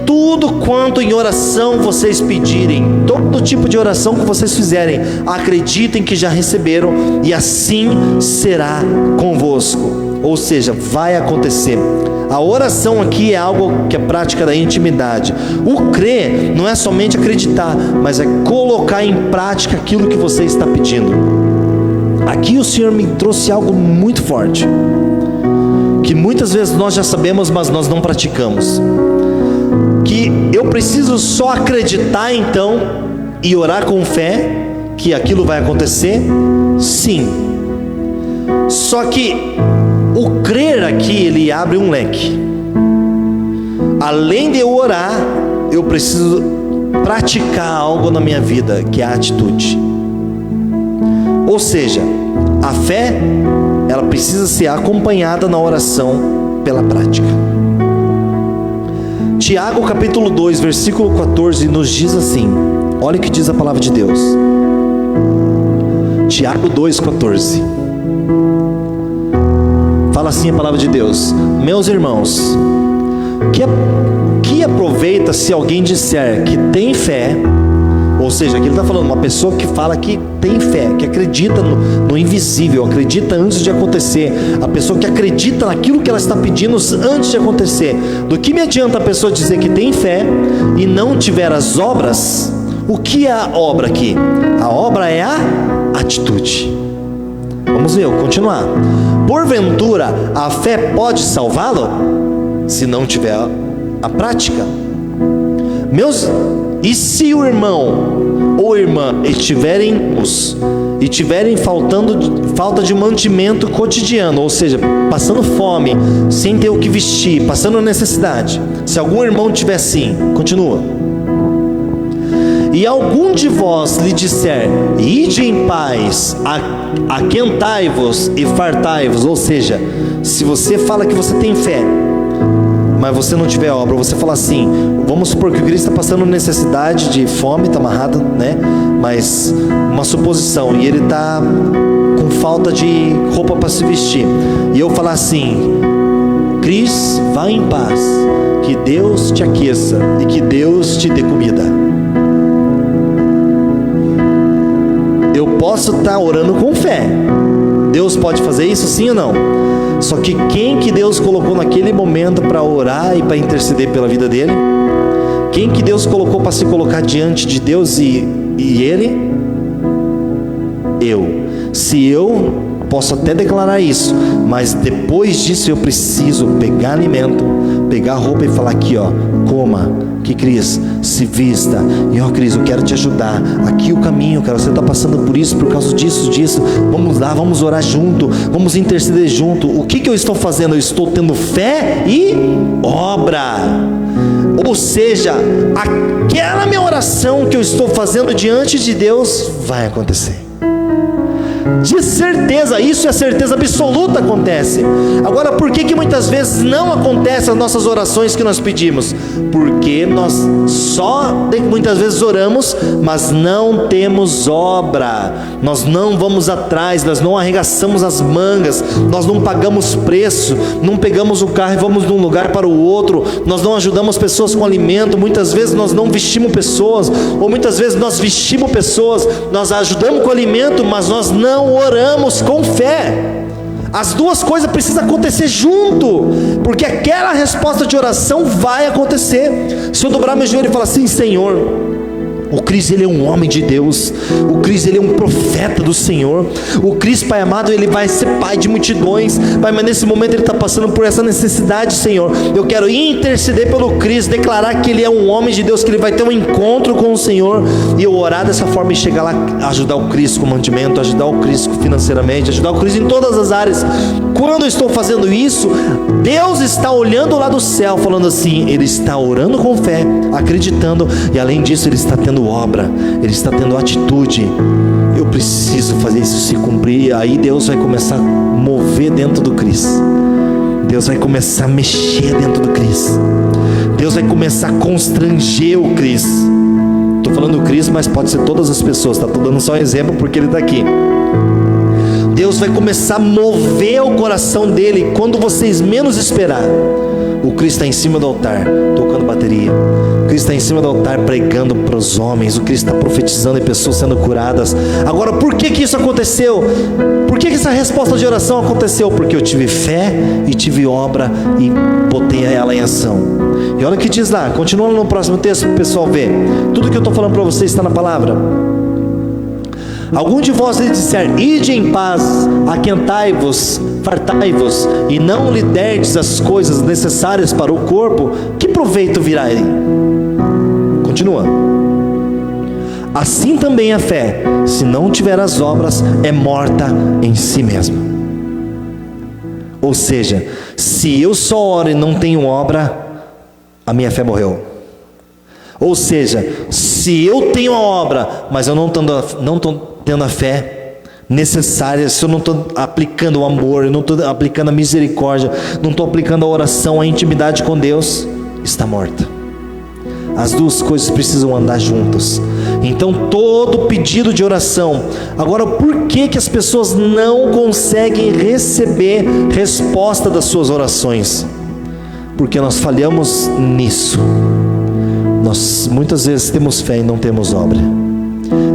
tudo quanto em oração vocês pedirem, todo tipo de oração que vocês fizerem, acreditem que já receberam, e assim será convosco. Ou seja, vai acontecer. A oração aqui é algo que é prática da intimidade. O crer não é somente acreditar, mas é colocar em prática aquilo que você está pedindo. Aqui o Senhor me trouxe algo muito forte, que muitas vezes nós já sabemos, mas nós não praticamos. Que eu preciso só acreditar então e orar com fé que aquilo vai acontecer? Sim. Só que o crer aqui, ele abre um leque. Além de eu orar, eu preciso praticar algo na minha vida, que é a atitude. Ou seja, a fé, ela precisa ser acompanhada na oração pela prática. Tiago capítulo 2, versículo 14 nos diz assim, olha o que diz a palavra de Deus. Tiago 2,14. Fala assim a palavra de Deus: meus irmãos, que aproveita se alguém disser que tem fé, ou seja, aqui ele está falando, uma pessoa que fala que tem fé, que acredita no invisível, acredita antes de acontecer, a pessoa que acredita naquilo que ela está pedindo antes de acontecer. Do que me adianta a pessoa dizer que tem fé e não tiver as obras? O que é a obra aqui? A obra é a atitude. Vamos ver, vou continuar. Porventura a fé pode salvá-lo se não tiver a prática? E se o irmão ou irmã estiverem falta de mantimento cotidiano, ou seja, passando fome, sem ter o que vestir, passando necessidade, se algum irmão tiver assim, continua, e algum de vós lhe disser, ide em paz, aquentai-vos e fartai-vos, ou seja, se você fala que você tem fé, mas você não tiver obra, você fala assim, vamos supor que o Cristo está passando necessidade de fome, está amarrado, né? Mas uma suposição, e ele está com falta de roupa para se vestir, e eu falar assim, Cris, vá em paz, que Deus te aqueça e que Deus te dê comida. Eu posso estar orando com fé, Deus pode fazer isso, sim ou não? Só que quem que Deus colocou naquele momento para orar e para interceder pela vida dele? Quem que Deus colocou para se colocar diante de Deus e ele? Eu. Se eu posso até declarar isso, mas depois disso eu preciso pegar alimento, pegar roupa e falar aqui, ó, coma, que Cris, se vista, e ó Cris, eu quero te ajudar, aqui o caminho, cara, você está passando por isso, por causa disso, vamos lá, vamos orar junto, vamos interceder junto. O que eu estou fazendo? Eu estou tendo fé e obra. Ou seja, aquela minha oração que eu estou fazendo diante de Deus vai acontecer. De certeza, isso é certeza absoluta, acontece. Agora, por que muitas vezes não acontece as nossas orações que nós pedimos? Porque nós muitas vezes oramos, mas não temos obra. Nós não vamos atrás, nós não arregaçamos as mangas, nós não pagamos preço, não pegamos o carro e vamos de um lugar para o outro, nós não ajudamos pessoas com alimento, muitas vezes nós não vestimos pessoas, ou muitas vezes nós vestimos pessoas, nós ajudamos com alimento, mas nós não oramos com fé. As duas coisas precisam acontecer junto, porque aquela resposta de oração vai acontecer. Se eu dobrar meu joelho e falar assim: Senhor, o Cris, ele é um homem de Deus, o Cris, ele é um profeta do Senhor, o Cris, Pai amado, ele vai ser pai de multidões, Pai, mas nesse momento ele está passando por essa necessidade, Senhor. Eu quero interceder pelo Cris, declarar que ele é um homem de Deus, que ele vai ter um encontro com o Senhor, e eu orar dessa forma e chegar lá, ajudar o Cris com mantimento, ajudar o Cris financeiramente, ajudar o Cris em todas as áreas. Quando eu estou fazendo isso, Deus está olhando lá do céu, falando assim: ele está orando com fé, acreditando, e além disso ele está tendo obra, ele está tendo atitude. Eu preciso fazer isso se cumprir. Aí Deus vai começar a mover dentro do Cris, Deus vai começar a mexer dentro do Cris, Deus vai começar a constranger o Cris. Estou falando do Cris, mas pode ser todas as pessoas, tá? Estou dando só um exemplo porque ele está aqui. Deus vai começar a mover o coração dele quando vocês menos esperar. O Cristo está em cima do altar, tocando bateria. O Cristo está em cima do altar, pregando para os homens. O Cristo está profetizando e pessoas sendo curadas. Agora, por que isso aconteceu? Por que essa resposta de oração aconteceu? Porque eu tive fé e tive obra e botei ela em ação. E olha o que diz lá, continuando no próximo texto para o pessoal ver. Tudo que eu estou falando para vocês está na palavra. Algum de vós lhe disser: ide em paz, aquentai-vos, fartai-vos, e não lhe derdes as coisas necessárias para o corpo, que proveito virá ele? Continua. Assim também a fé, se não tiver as obras, é morta em si mesma. Ou seja, se eu só oro e não tenho obra, a minha fé morreu. Ou seja, se eu tenho a obra, mas eu não estou tendo a fé necessária, se eu não estou aplicando o amor, eu não estou aplicando a misericórdia, não estou aplicando a oração, a intimidade com Deus, está morta. As duas coisas precisam andar juntas. Então todo pedido de oração. Agora, por que as pessoas não conseguem receber resposta das suas orações? Porque nós falhamos nisso. Nós muitas vezes temos fé e não temos obra.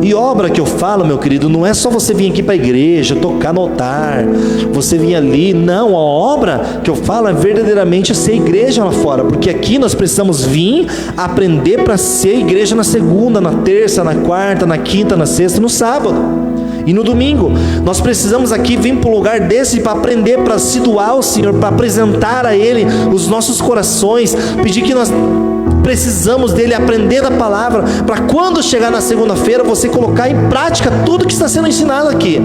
E obra que eu falo, meu querido, não é só você vir aqui para a igreja, tocar no altar, você vir ali. Não, a obra que eu falo é verdadeiramente ser igreja lá fora. Porque aqui nós precisamos vir aprender para ser igreja na segunda, na terça, na quarta, na quinta, na sexta, no sábado e no domingo. Nós precisamos aqui vir para um lugar desse para aprender, para se doar ao Senhor, para apresentar a Ele os nossos corações, pedir que nós precisamos dele, aprender da palavra, para quando chegar na segunda-feira você colocar em prática tudo que está sendo ensinado aqui.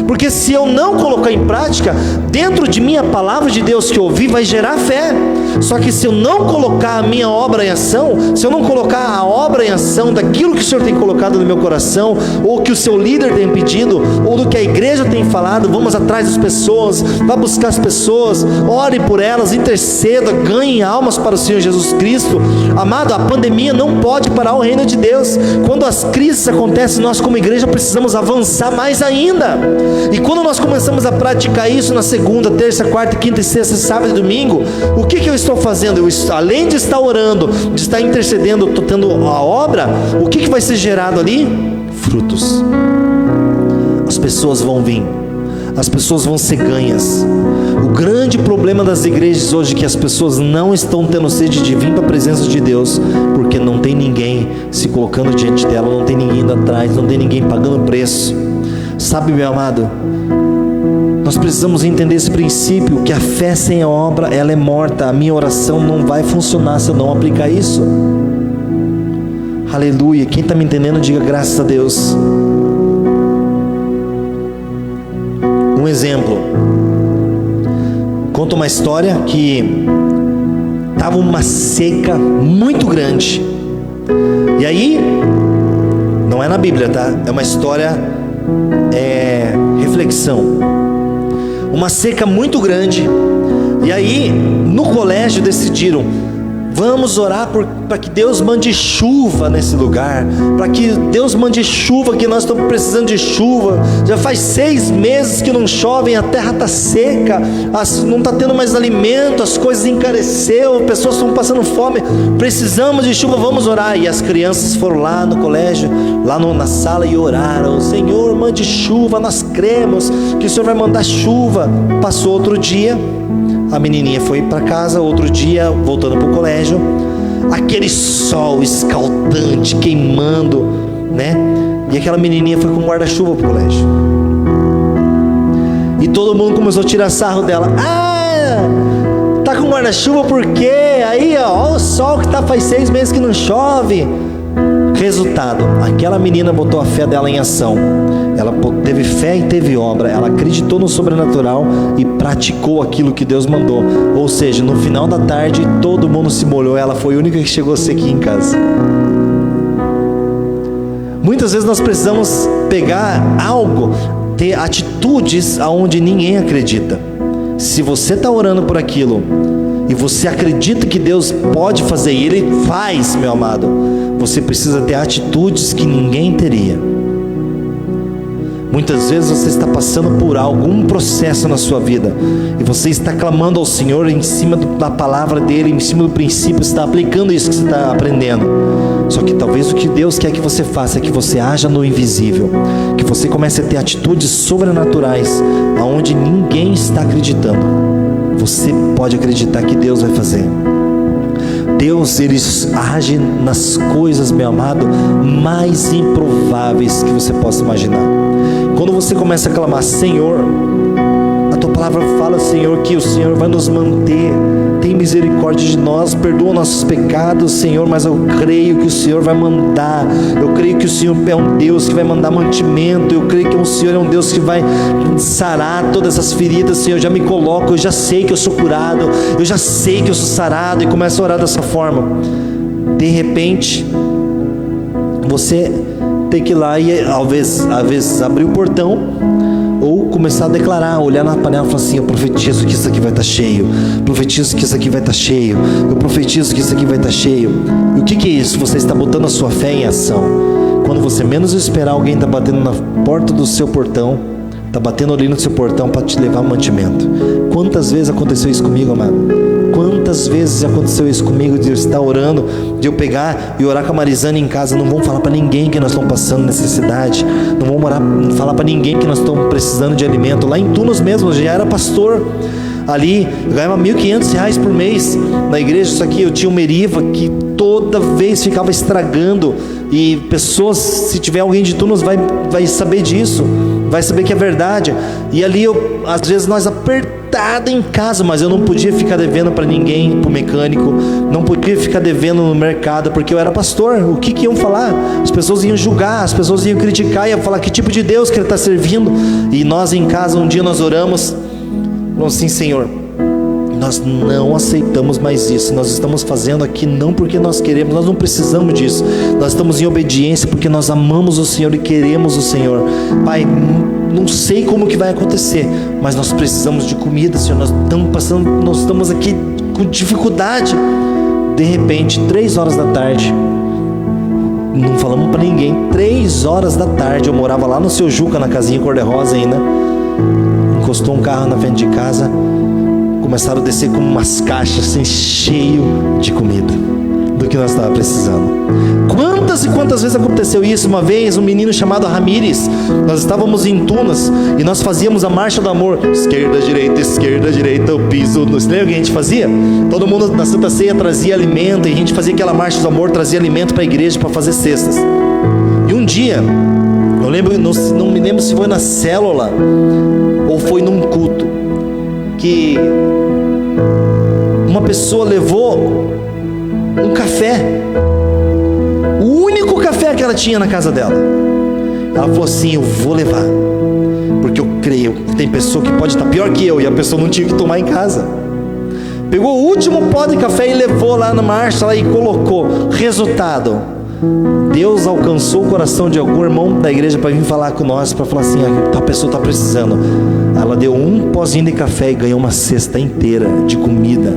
Porque se eu não colocar em prática, dentro de mim a palavra de Deus que eu ouvi vai gerar fé. Só que se eu não colocar a minha obra em ação, se eu não colocar a obra em ação daquilo que o Senhor tem colocado no meu coração, ou que o seu líder tem pedido, ou do que a igreja tem falado, vamos atrás das pessoas, vá buscar as pessoas, ore por elas, interceda, ganhe almas para o Senhor Jesus Cristo. Amado, a pandemia não pode parar o reino de Deus. Quando as crises acontecem, nós como igreja precisamos avançar mais ainda. E quando nós começamos a praticar isso na segunda, terça, quarta, quinta e sexta, sábado e domingo, o que eu estou fazendo? Além de estar orando, de estar intercedendo, estou tendo a obra. O que vai ser gerado ali? Frutos. As pessoas vão vir, as pessoas vão ser ganhas. O grande problema das igrejas hoje é que as pessoas não estão tendo sede de vir para a presença de Deus, porque não tem ninguém se colocando diante dela, não tem ninguém indo atrás, não tem ninguém pagando preço. Sabe, meu amado, nós precisamos entender esse princípio, que a fé sem a obra, ela é morta. A minha oração não vai funcionar se eu não aplicar isso. Aleluia. Quem está me entendendo, diga graças a Deus. Um exemplo, conta uma história que estava uma seca muito grande, e aí, não é na Bíblia, tá? É uma história reflexão. Uma seca muito grande. E aí, no colégio decidiram: vamos orar para que Deus mande chuva nesse lugar, para que Deus mande chuva, que nós estamos precisando de chuva. Já faz 6 meses que não chove, a terra está seca, não está tendo mais alimento, as coisas encareceram, pessoas estão passando fome, precisamos de chuva, vamos orar. E as crianças foram lá no colégio, lá na sala, e oraram: Senhor, mande chuva, nós cremos que o Senhor vai mandar chuva. Passou outro dia, a menininha foi para casa. Outro dia, voltando para o colégio, aquele sol escaldante, queimando, né? E aquela menininha foi com guarda-chuva para o colégio. E todo mundo começou a tirar sarro dela. Tá com guarda-chuva por quê? Aí, ó o sol que tá faz 6 meses que não chove. Resultado, aquela menina botou a fé dela em ação. Ela teve fé e teve obra. Ela acreditou no sobrenatural e praticou aquilo que Deus mandou. Ou seja, no final da tarde, todo mundo se molhou. Ela foi a única que chegou sequinha em casa. Muitas vezes nós precisamos pegar algo, ter atitudes aonde ninguém acredita. Se você está orando por aquilo e você acredita que Deus pode fazer, e Ele faz, meu amado, você precisa ter atitudes que ninguém teria. Muitas vezes você está passando por algum processo na sua vida e você está clamando ao Senhor em cima da palavra dEle, em cima do princípio, está aplicando isso que você está aprendendo. Só que talvez o que Deus quer que você faça é que você haja no invisível, que você comece a ter atitudes sobrenaturais aonde ninguém está acreditando. Você pode acreditar que Deus vai fazer. Deus, Ele age nas coisas, meu amado, mais improváveis que você possa imaginar. Quando você começa a clamar: Senhor, a Tua palavra fala, Senhor, que o Senhor vai nos manter, tem misericórdia de nós, perdoa nossos pecados, Senhor, mas eu creio que o Senhor vai mandar, eu creio que o Senhor é um Deus que vai mandar mantimento, eu creio que o Senhor é um Deus que vai sarar todas essas feridas, Senhor. Eu já me coloco, eu já sei que eu sou curado, eu já sei que eu sou sarado, e começo a orar dessa forma. De repente, você tem que ir lá e às vezes abrir o portão, ou começar a declarar, olhar na panela e falar assim: eu profetizo que isso aqui vai estar cheio, profetizo que isso aqui vai estar cheio, eu profetizo que isso aqui vai estar cheio. E o que é isso? Você está botando a sua fé em ação. Quando você menos esperar, alguém está batendo na porta do seu portão, está batendo ali no seu portão para te levar mantimento. Quantas vezes aconteceu isso comigo, amado? Quantas vezes aconteceu isso comigo, de eu estar orando, de eu pegar e orar com a Marizane em casa: não vamos falar para ninguém que nós estamos passando necessidade, não vamos falar para ninguém que nós estamos precisando de alimento. Lá em Tunos mesmo, eu já era pastor ali, eu ganhava R$1.500 por mês na igreja. Isso aqui, eu tinha uma Meriva que toda vez ficava estragando, e pessoas, se tiver alguém de Tunos vai saber disso, vai saber que é verdade. E ali às vezes nós apertado em casa, mas eu não podia ficar devendo para ninguém, para o mecânico, não podia ficar devendo no mercado, porque eu era pastor. O que iam falar? As pessoas iam julgar, as pessoas iam criticar, iam falar: que tipo de Deus que ele está servindo? E nós em casa, um dia nós oramos, falamos assim: Senhor, nós não aceitamos mais isso, nós estamos fazendo aqui não porque nós queremos, nós não precisamos disso, nós estamos em obediência porque nós amamos o Senhor e queremos o Senhor. Pai, não sei como que vai acontecer, mas nós precisamos de comida, Senhor, nós estamos aqui com dificuldade. De repente, 3 horas da tarde, não falamos para ninguém, 3 horas da tarde, eu morava lá no Seu Juca, na casinha cor-de-rosa ainda, encostou um carro na frente de casa, começaram a descer com umas caixas assim, cheio de comida, do que nós estávamos precisando. Quantas e quantas vezes aconteceu isso? Uma vez, um menino chamado Ramires, nós estávamos em Tunas e nós fazíamos a marcha do amor, esquerda, direita, o piso. Você lembra o que a gente fazia? Todo mundo na Santa Ceia trazia alimento, e a gente fazia aquela marcha do amor, trazia alimento para a igreja para fazer cestas. E um dia, eu lembro, não me lembro se foi na célula ou foi num culto, que uma pessoa levou um café, o único café que ela tinha na casa dela. Ela falou assim: eu vou levar, porque eu creio que tem pessoa que pode estar pior que eu, e a pessoa não tinha que tomar em casa. Pegou o último pó de café e levou lá na marcha lá e colocou. Resultado, Deus alcançou o coração de algum irmão da igreja para vir falar com nós, para falar assim: a pessoa está precisando. Ela deu um pozinho de café e ganhou uma cesta inteira de comida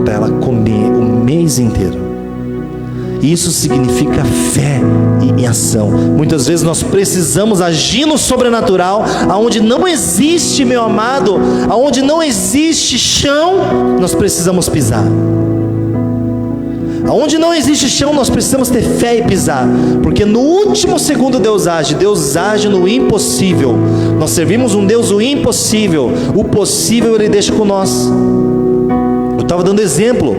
para ela comer o mês inteiro. Isso significa fé em ação. Muitas vezes nós precisamos agir no sobrenatural, aonde não existe, meu amado, aonde não existe chão, nós precisamos pisar. Aonde não existe chão, nós precisamos ter fé e pisar, porque no último segundo Deus age no impossível. Nós servimos um Deus do impossível, o possível Ele deixa com nós. Eu estava dando exemplo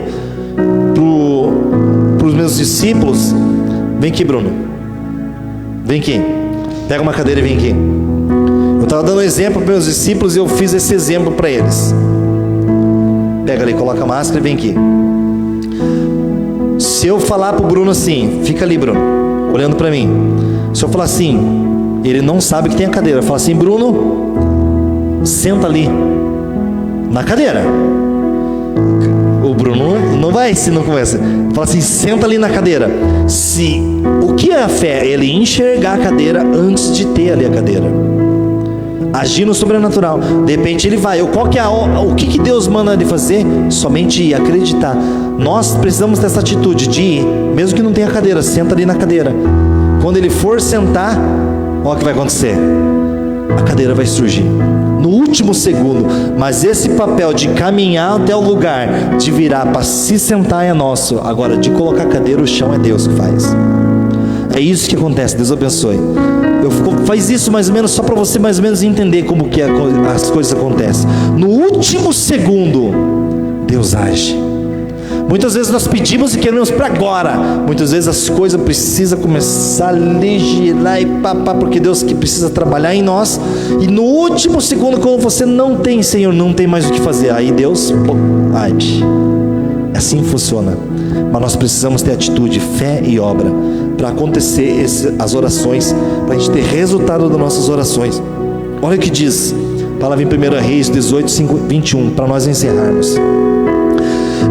para os meus discípulos. Vem aqui, Bruno, vem aqui, pega uma cadeira e vem aqui. Eu estava dando exemplo para meus discípulos e eu fiz esse exemplo para eles. Pega ali, coloca a máscara e vem aqui. Se eu falar para o Bruno assim, fica ali, Bruno, olhando para mim. Se eu falar assim, ele não sabe que tem a cadeira. Eu falo assim: Bruno, senta ali na cadeira. O Bruno não vai se não começa. Fala assim: senta ali na cadeira. O que é a fé? Ele enxergar a cadeira antes de ter ali a cadeira. Agir no sobrenatural. De repente ele vai. Qual que é o que Deus manda ele fazer? Somente ir, acreditar. Nós precisamos dessa atitude de ir, mesmo que não tenha cadeira, senta ali na cadeira. Quando ele for sentar, olha o que vai acontecer. A cadeira vai surgir no último segundo. Mas esse papel de caminhar até o lugar, de virar para se sentar é nosso. Agora, de colocar a cadeira, o chão é Deus que faz. É isso que acontece. Deus abençoe. Faz isso mais ou menos só para você mais ou menos entender como que as coisas acontecem. No último segundo, Deus age. Muitas vezes nós pedimos e queremos para agora. Muitas vezes as coisas precisam começar a legislar e porque Deus que precisa trabalhar em nós. E no último segundo, quando você não tem, Senhor, não tem mais o que fazer, aí Deus age. Assim funciona. Mas nós precisamos ter atitude, fé e obra para acontecer as orações, para a gente ter resultado das nossas orações. Olha o que diz a palavra em 1 Reis 18:21, para nós encerrarmos.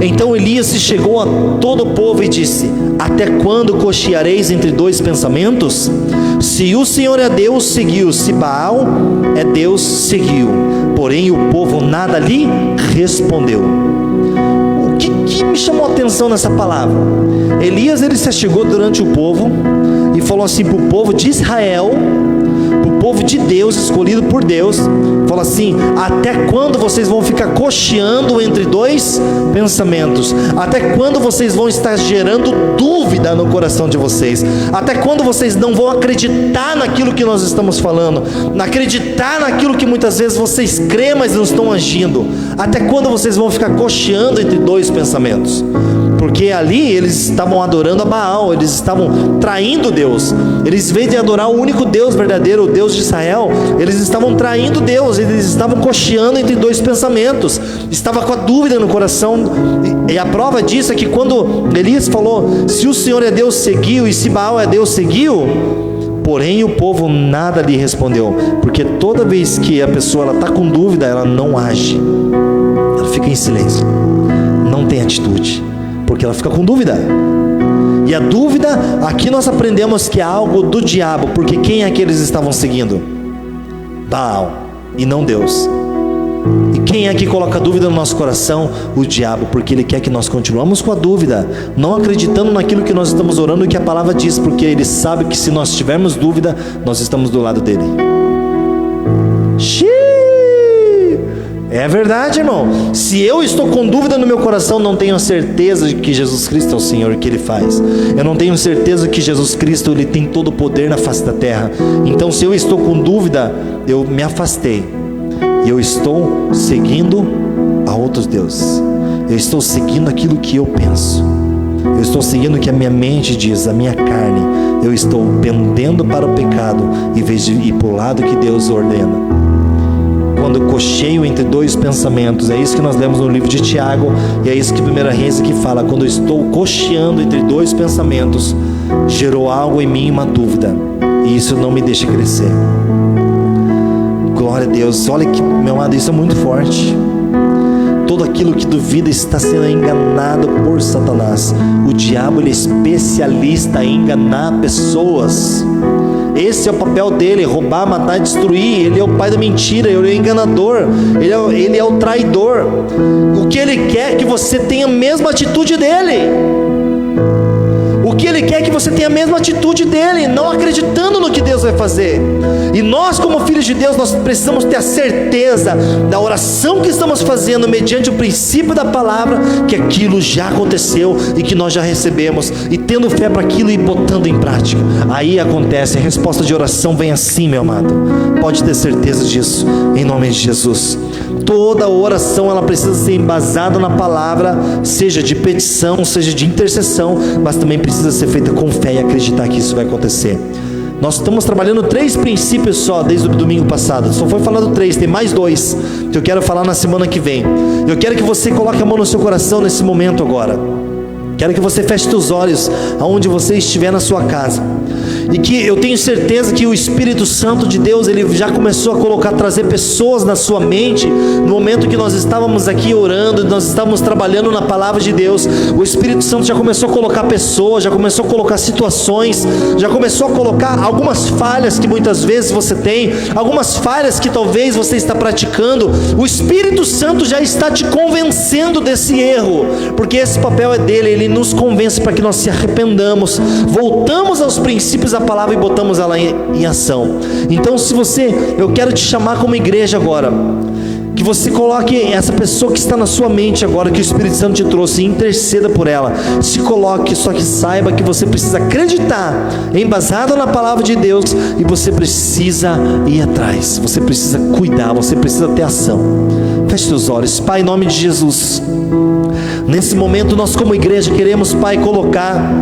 Então Elias se chegou a todo o povo e disse: até quando cocheareis entre dois pensamentos? Se o Senhor é Deus, seguiu; se Baal é Deus, seguiu. Porém o povo nada lhe respondeu. O que me chamou a atenção nessa palavra? Elias, ele se chegou durante o povo e falou assim para o povo de Israel, para o povo de Deus, escolhido por Deus, falou assim: até quando vocês vão ficar cocheando entre dois pensamentos? Até quando vocês vão estar gerando dúvida no coração de vocês? Até quando vocês não vão acreditar naquilo que nós estamos falando, acreditar naquilo que muitas vezes vocês creem, mas não estão agindo? Até quando vocês vão ficar cocheando entre dois pensamentos? Porque ali eles estavam adorando a Baal, eles estavam traindo Deus. Eles, em vez de adorar o único Deus verdadeiro, o Deus de Israel, eles estavam traindo Deus, eles estavam cocheando entre dois pensamentos, estava com a dúvida no coração. E a prova disso é que quando Elias falou: se o Senhor é Deus, seguiu; e se Baal é Deus, seguiu. Porém o povo nada lhe respondeu, porque toda vez que a pessoa está com dúvida, ela não age, ela fica em silêncio, não tem atitude, porque ela fica com dúvida. E a dúvida, aqui nós aprendemos que é algo do diabo, porque quem é que eles estavam seguindo? Baal, e não Deus. E quem é que coloca dúvida no nosso coração? O diabo, porque ele quer que nós continuemos com a dúvida, não acreditando naquilo que nós estamos orando e que a palavra diz, porque ele sabe que se nós tivermos dúvida, nós estamos do lado dele. É verdade, irmão. Se eu estou com dúvida no meu coração, não tenho certeza de que Jesus Cristo é o Senhor e que Ele faz. Eu não tenho certeza que Jesus Cristo Ele tem todo o poder na face da terra. Então, se eu estou com dúvida, eu me afastei e eu estou seguindo a outros deuses. Eu estou seguindo aquilo que eu penso. Eu estou seguindo o que a minha mente diz, a minha carne. Eu estou pendendo para o pecado em vez de ir para o lado que Deus ordena. Quando eu cocheio entre dois pensamentos, é isso que nós lemos no livro de Tiago, e é isso que 1 Reis aqui fala: quando eu estou cocheando entre dois pensamentos, gerou algo em mim, uma dúvida, e isso não me deixa crescer. Glória a Deus. Olha que, meu amado, isso é muito forte. Todo aquilo que duvida está sendo enganado por Satanás. O diabo, ele é especialista em enganar pessoas. Esse é o papel dele: roubar, matar, destruir. Ele é o pai da mentira, ele é o enganador, ele é o traidor. O que ele quer é que você tenha a mesma atitude dele. O que ele quer é que você tenha a mesma atitude dele, não acreditando no que Deus vai fazer. E nós, como filhos de Deus, nós precisamos ter a certeza da oração que estamos fazendo, mediante o princípio da palavra, que aquilo já aconteceu e que nós já recebemos, e tendo fé para aquilo e botando em prática, aí acontece. A resposta de oração vem assim, meu amado, pode ter certeza disso, em nome de Jesus. Toda oração, ela precisa ser embasada na palavra, seja de petição, seja de intercessão, mas também precisa ser feita com fé e acreditar que isso vai acontecer. Nós estamos trabalhando 3 princípios só desde o domingo passado. Só foi falado 3, tem mais 2 que eu quero falar na semana que vem. Eu quero que você coloque a mão no seu coração nesse momento agora. Quero que você feche seus olhos aonde você estiver na sua casa. E que eu tenho certeza que o Espírito Santo de Deus, ele já começou a trazer pessoas na sua mente. No momento que nós estávamos aqui orando, nós estávamos trabalhando na palavra de Deus, o Espírito Santo já começou a colocar pessoas, já começou a colocar situações, já começou a colocar algumas falhas que muitas vezes você tem, algumas falhas que talvez você está praticando. O Espírito Santo já está te convencendo desse erro, porque esse papel é dele. Ele nos convence para que nós se arrependamos, voltamos aos princípios da palavra e botamos ela em ação. Então, eu quero te chamar como igreja agora, que você coloque essa pessoa que está na sua mente agora, que o Espírito Santo te trouxe, e interceda por ela. Se coloque, só que saiba que você precisa acreditar, embasado na palavra de Deus, e você precisa ir atrás, você precisa cuidar, você precisa ter ação. Feche seus olhos. Pai, em nome de Jesus, nesse momento nós como igreja queremos, Pai, colocar,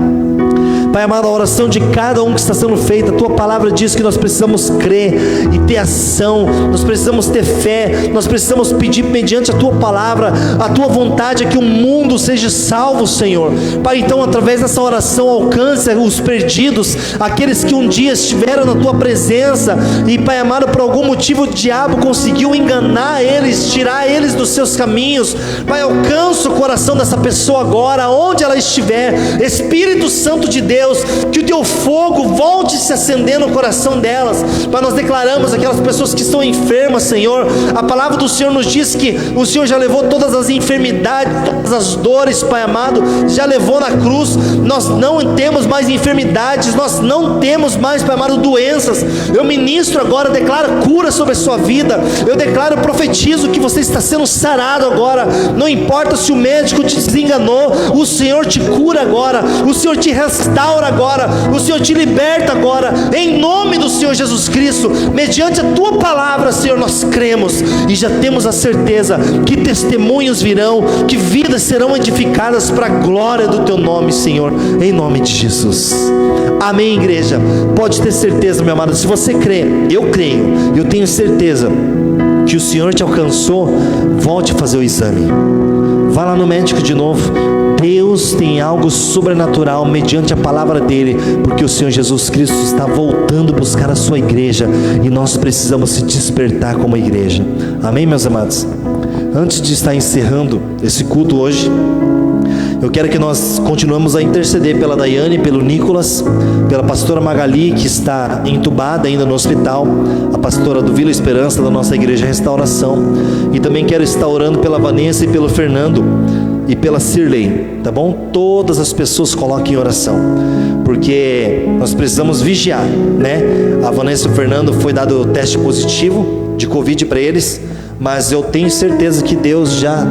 Pai amado, a oração de cada um que está sendo feita. A Tua palavra diz que nós precisamos crer e ter ação, nós precisamos ter fé, nós precisamos pedir mediante a Tua palavra. A Tua vontade é que o mundo seja salvo, Senhor. Pai, então através dessa oração alcance os perdidos, aqueles que um dia estiveram na Tua presença e, Pai amado, por algum motivo o diabo conseguiu enganar eles, tirar eles dos seus caminhos. Pai, alcança o coração dessa pessoa agora, onde ela estiver. Espírito Santo de Deus, que o Teu fogo volte se acender no coração delas. Pai, nós declaramos aquelas pessoas que estão enfermas, Senhor. A palavra do Senhor nos diz que o Senhor já levou todas as enfermidades, todas as dores, Pai amado, já levou na cruz. Nós não temos mais enfermidades, nós não temos mais, Pai amado, doenças. Eu ministro agora, declaro cura sobre a sua vida. Eu declaro, profetizo que você está sendo sarado agora. Não importa se o médico te desenganou, o Senhor te cura agora, o Senhor te restaura agora, o Senhor te liberta agora, em nome do Senhor Jesus Cristo. Mediante a Tua palavra, Senhor, nós cremos e já temos a certeza que testemunhos virão, que vidas serão edificadas para a glória do Teu nome, Senhor, em nome de Jesus. Amém, igreja? Pode ter certeza, meu amado, se você crê, eu creio, eu tenho certeza que o Senhor te alcançou. Volte a fazer o exame, vá lá no médico de novo. Deus tem algo sobrenatural mediante a palavra dele, porque o Senhor Jesus Cristo está voltando a buscar a sua igreja, e nós precisamos se despertar como igreja. Amém, meus amados? Antes de estar encerrando esse culto hoje, eu quero que nós continuemos a interceder pela Daiane, pelo Nicolas, pela pastora Magali, que está entubada ainda no hospital, a pastora do Vila Esperança, da nossa igreja Restauração, e também quero estar orando pela Vanessa e pelo Fernando e pela Cirlei, tá bom? Todas as pessoas coloquem em oração, porque nós precisamos vigiar, né? A Vanessa e o Fernando foi dado o teste positivo de Covid para eles, mas eu tenho certeza que Deus já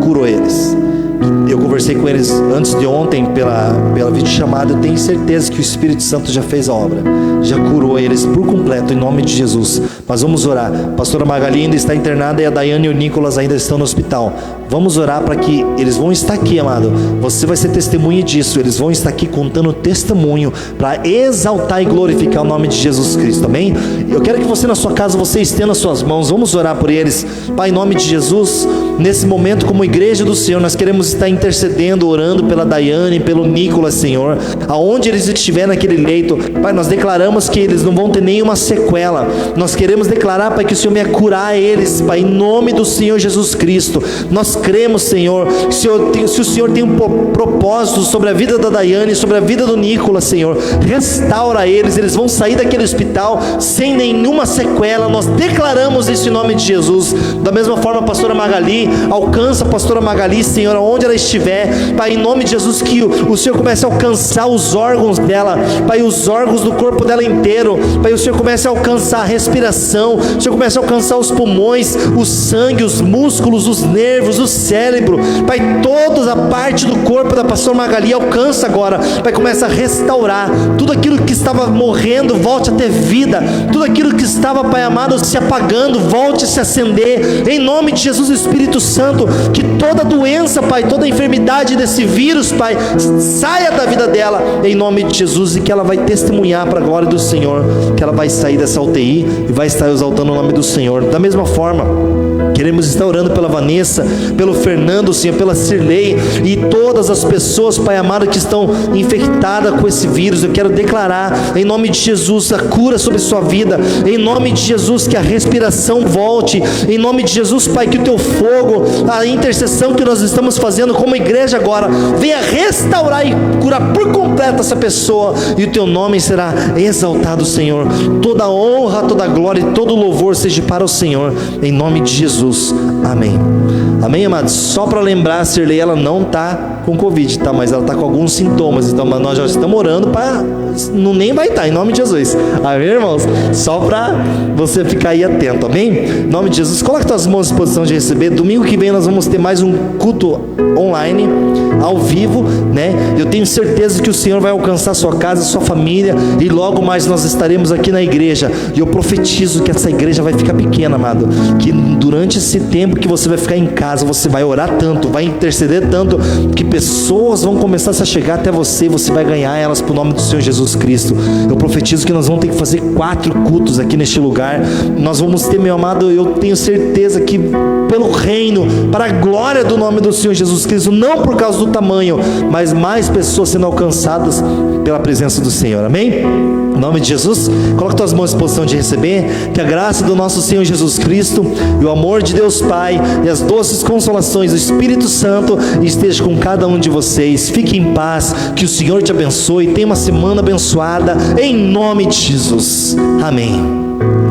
curou eles. Eu conversei com eles antes de ontem pela videochamada. Eu tenho certeza que o Espírito Santo já fez a obra, já curou eles por completo, em nome de Jesus. Mas vamos orar. A pastora Magali ainda está internada e a Daiane e o Nicolas ainda estão no hospital. Vamos orar para que eles vão estar aqui, amado. Você vai ser testemunha disso. Eles vão estar aqui contando testemunho para exaltar e glorificar o nome de Jesus Cristo, amém? Eu quero que você na sua casa, você estenda as suas mãos. Vamos orar por eles. Pai, em nome de Jesus, nesse momento como igreja do Senhor, nós queremos estar intercedendo, orando pela Daiane, pelo Nicolas, Senhor, aonde eles estiverem naquele leito. Pai, nós declaramos que eles não vão ter nenhuma sequela. Nós queremos declarar, Pai, que o Senhor venha curar eles, Pai, em nome do Senhor Jesus Cristo. Nós cremos, Senhor, se o Senhor tem um propósito sobre a vida da Daiane, sobre a vida do Nicolas, Senhor, restaura eles vão sair daquele hospital sem nenhuma sequela. Nós declaramos isso em nome de Jesus. Da mesma forma, a pastora Magali, alcança a pastora Magali, Senhor, onde ela estiver, Pai, em nome de Jesus, que o Senhor comece a alcançar os órgãos dela, Pai, os órgãos do corpo dela inteiro, Pai, o Senhor comece a alcançar a respiração, o Senhor comece a alcançar os pulmões, o sangue, os músculos, os nervos, o cérebro, Pai, toda a parte do corpo da pastora Magali alcança agora, Pai, começa a restaurar tudo aquilo que estava morrendo, volte a ter vida, tudo aquilo que estava, Pai amado, se apagando, volte a se acender, em nome de Jesus. Espírito Santo, que toda doença, Pai, toda enfermidade desse vírus, Pai, saia da vida dela, em nome de Jesus, e que ela vai testemunhar para a glória do Senhor, que ela vai sair dessa UTI e vai estar exaltando o nome do Senhor. Da mesma forma, queremos estar orando pela Vanessa, pelo Fernando, Senhor, pela Cirlei e todas as pessoas, Pai amado, que estão infectadas com esse vírus. Eu quero declarar, em nome de Jesus, a cura sobre sua vida, em nome de Jesus, que a respiração volte, em nome de Jesus, Pai, que o teu fogo, a intercessão que nós estamos fazendo como igreja agora, venha restaurar e curar por completo essa pessoa, e o teu nome será exaltado, Senhor. Toda honra, toda glória e todo louvor seja para o Senhor, em nome de Jesus, amém. Amém, amados? Só para lembrar, a Cirlei, ela não está com Covid, tá? Mas ela está com alguns sintomas, então nós já estamos orando para nem vai estar, em nome de Jesus, amém, irmãos? Só para você ficar aí atento, amém? Em nome de Jesus, coloque suas mãos à disposição de receber. Domingo que vem nós vamos ter mais um culto online, ao vivo, né? Eu tenho certeza que o Senhor vai alcançar sua casa, sua família, e logo mais nós estaremos aqui na igreja, e eu profetizo que essa igreja vai ficar pequena, amado, que durante esse tempo que você vai ficar em casa, você vai orar tanto, vai interceder tanto, que pessoas vão começar a chegar até você, e você vai ganhar elas para o nome do Senhor Jesus Cristo. Eu profetizo que nós vamos ter que fazer 4 cultos aqui neste lugar. Nós vamos ter, meu amado, eu tenho certeza que pelo reino, para a glória do nome do Senhor Jesus Cristo, não por causa do tamanho, mas mais pessoas sendo alcançadas pela presença do Senhor, amém? Em nome de Jesus, coloque tuas mãos à disposição de receber. Que a graça do nosso Senhor Jesus Cristo e o amor de Deus Pai e as doces consolações do Espírito Santo esteja com cada um de vocês. Fique em paz, que o Senhor te abençoe. Tenha uma semana abençoada, em nome de Jesus, amém.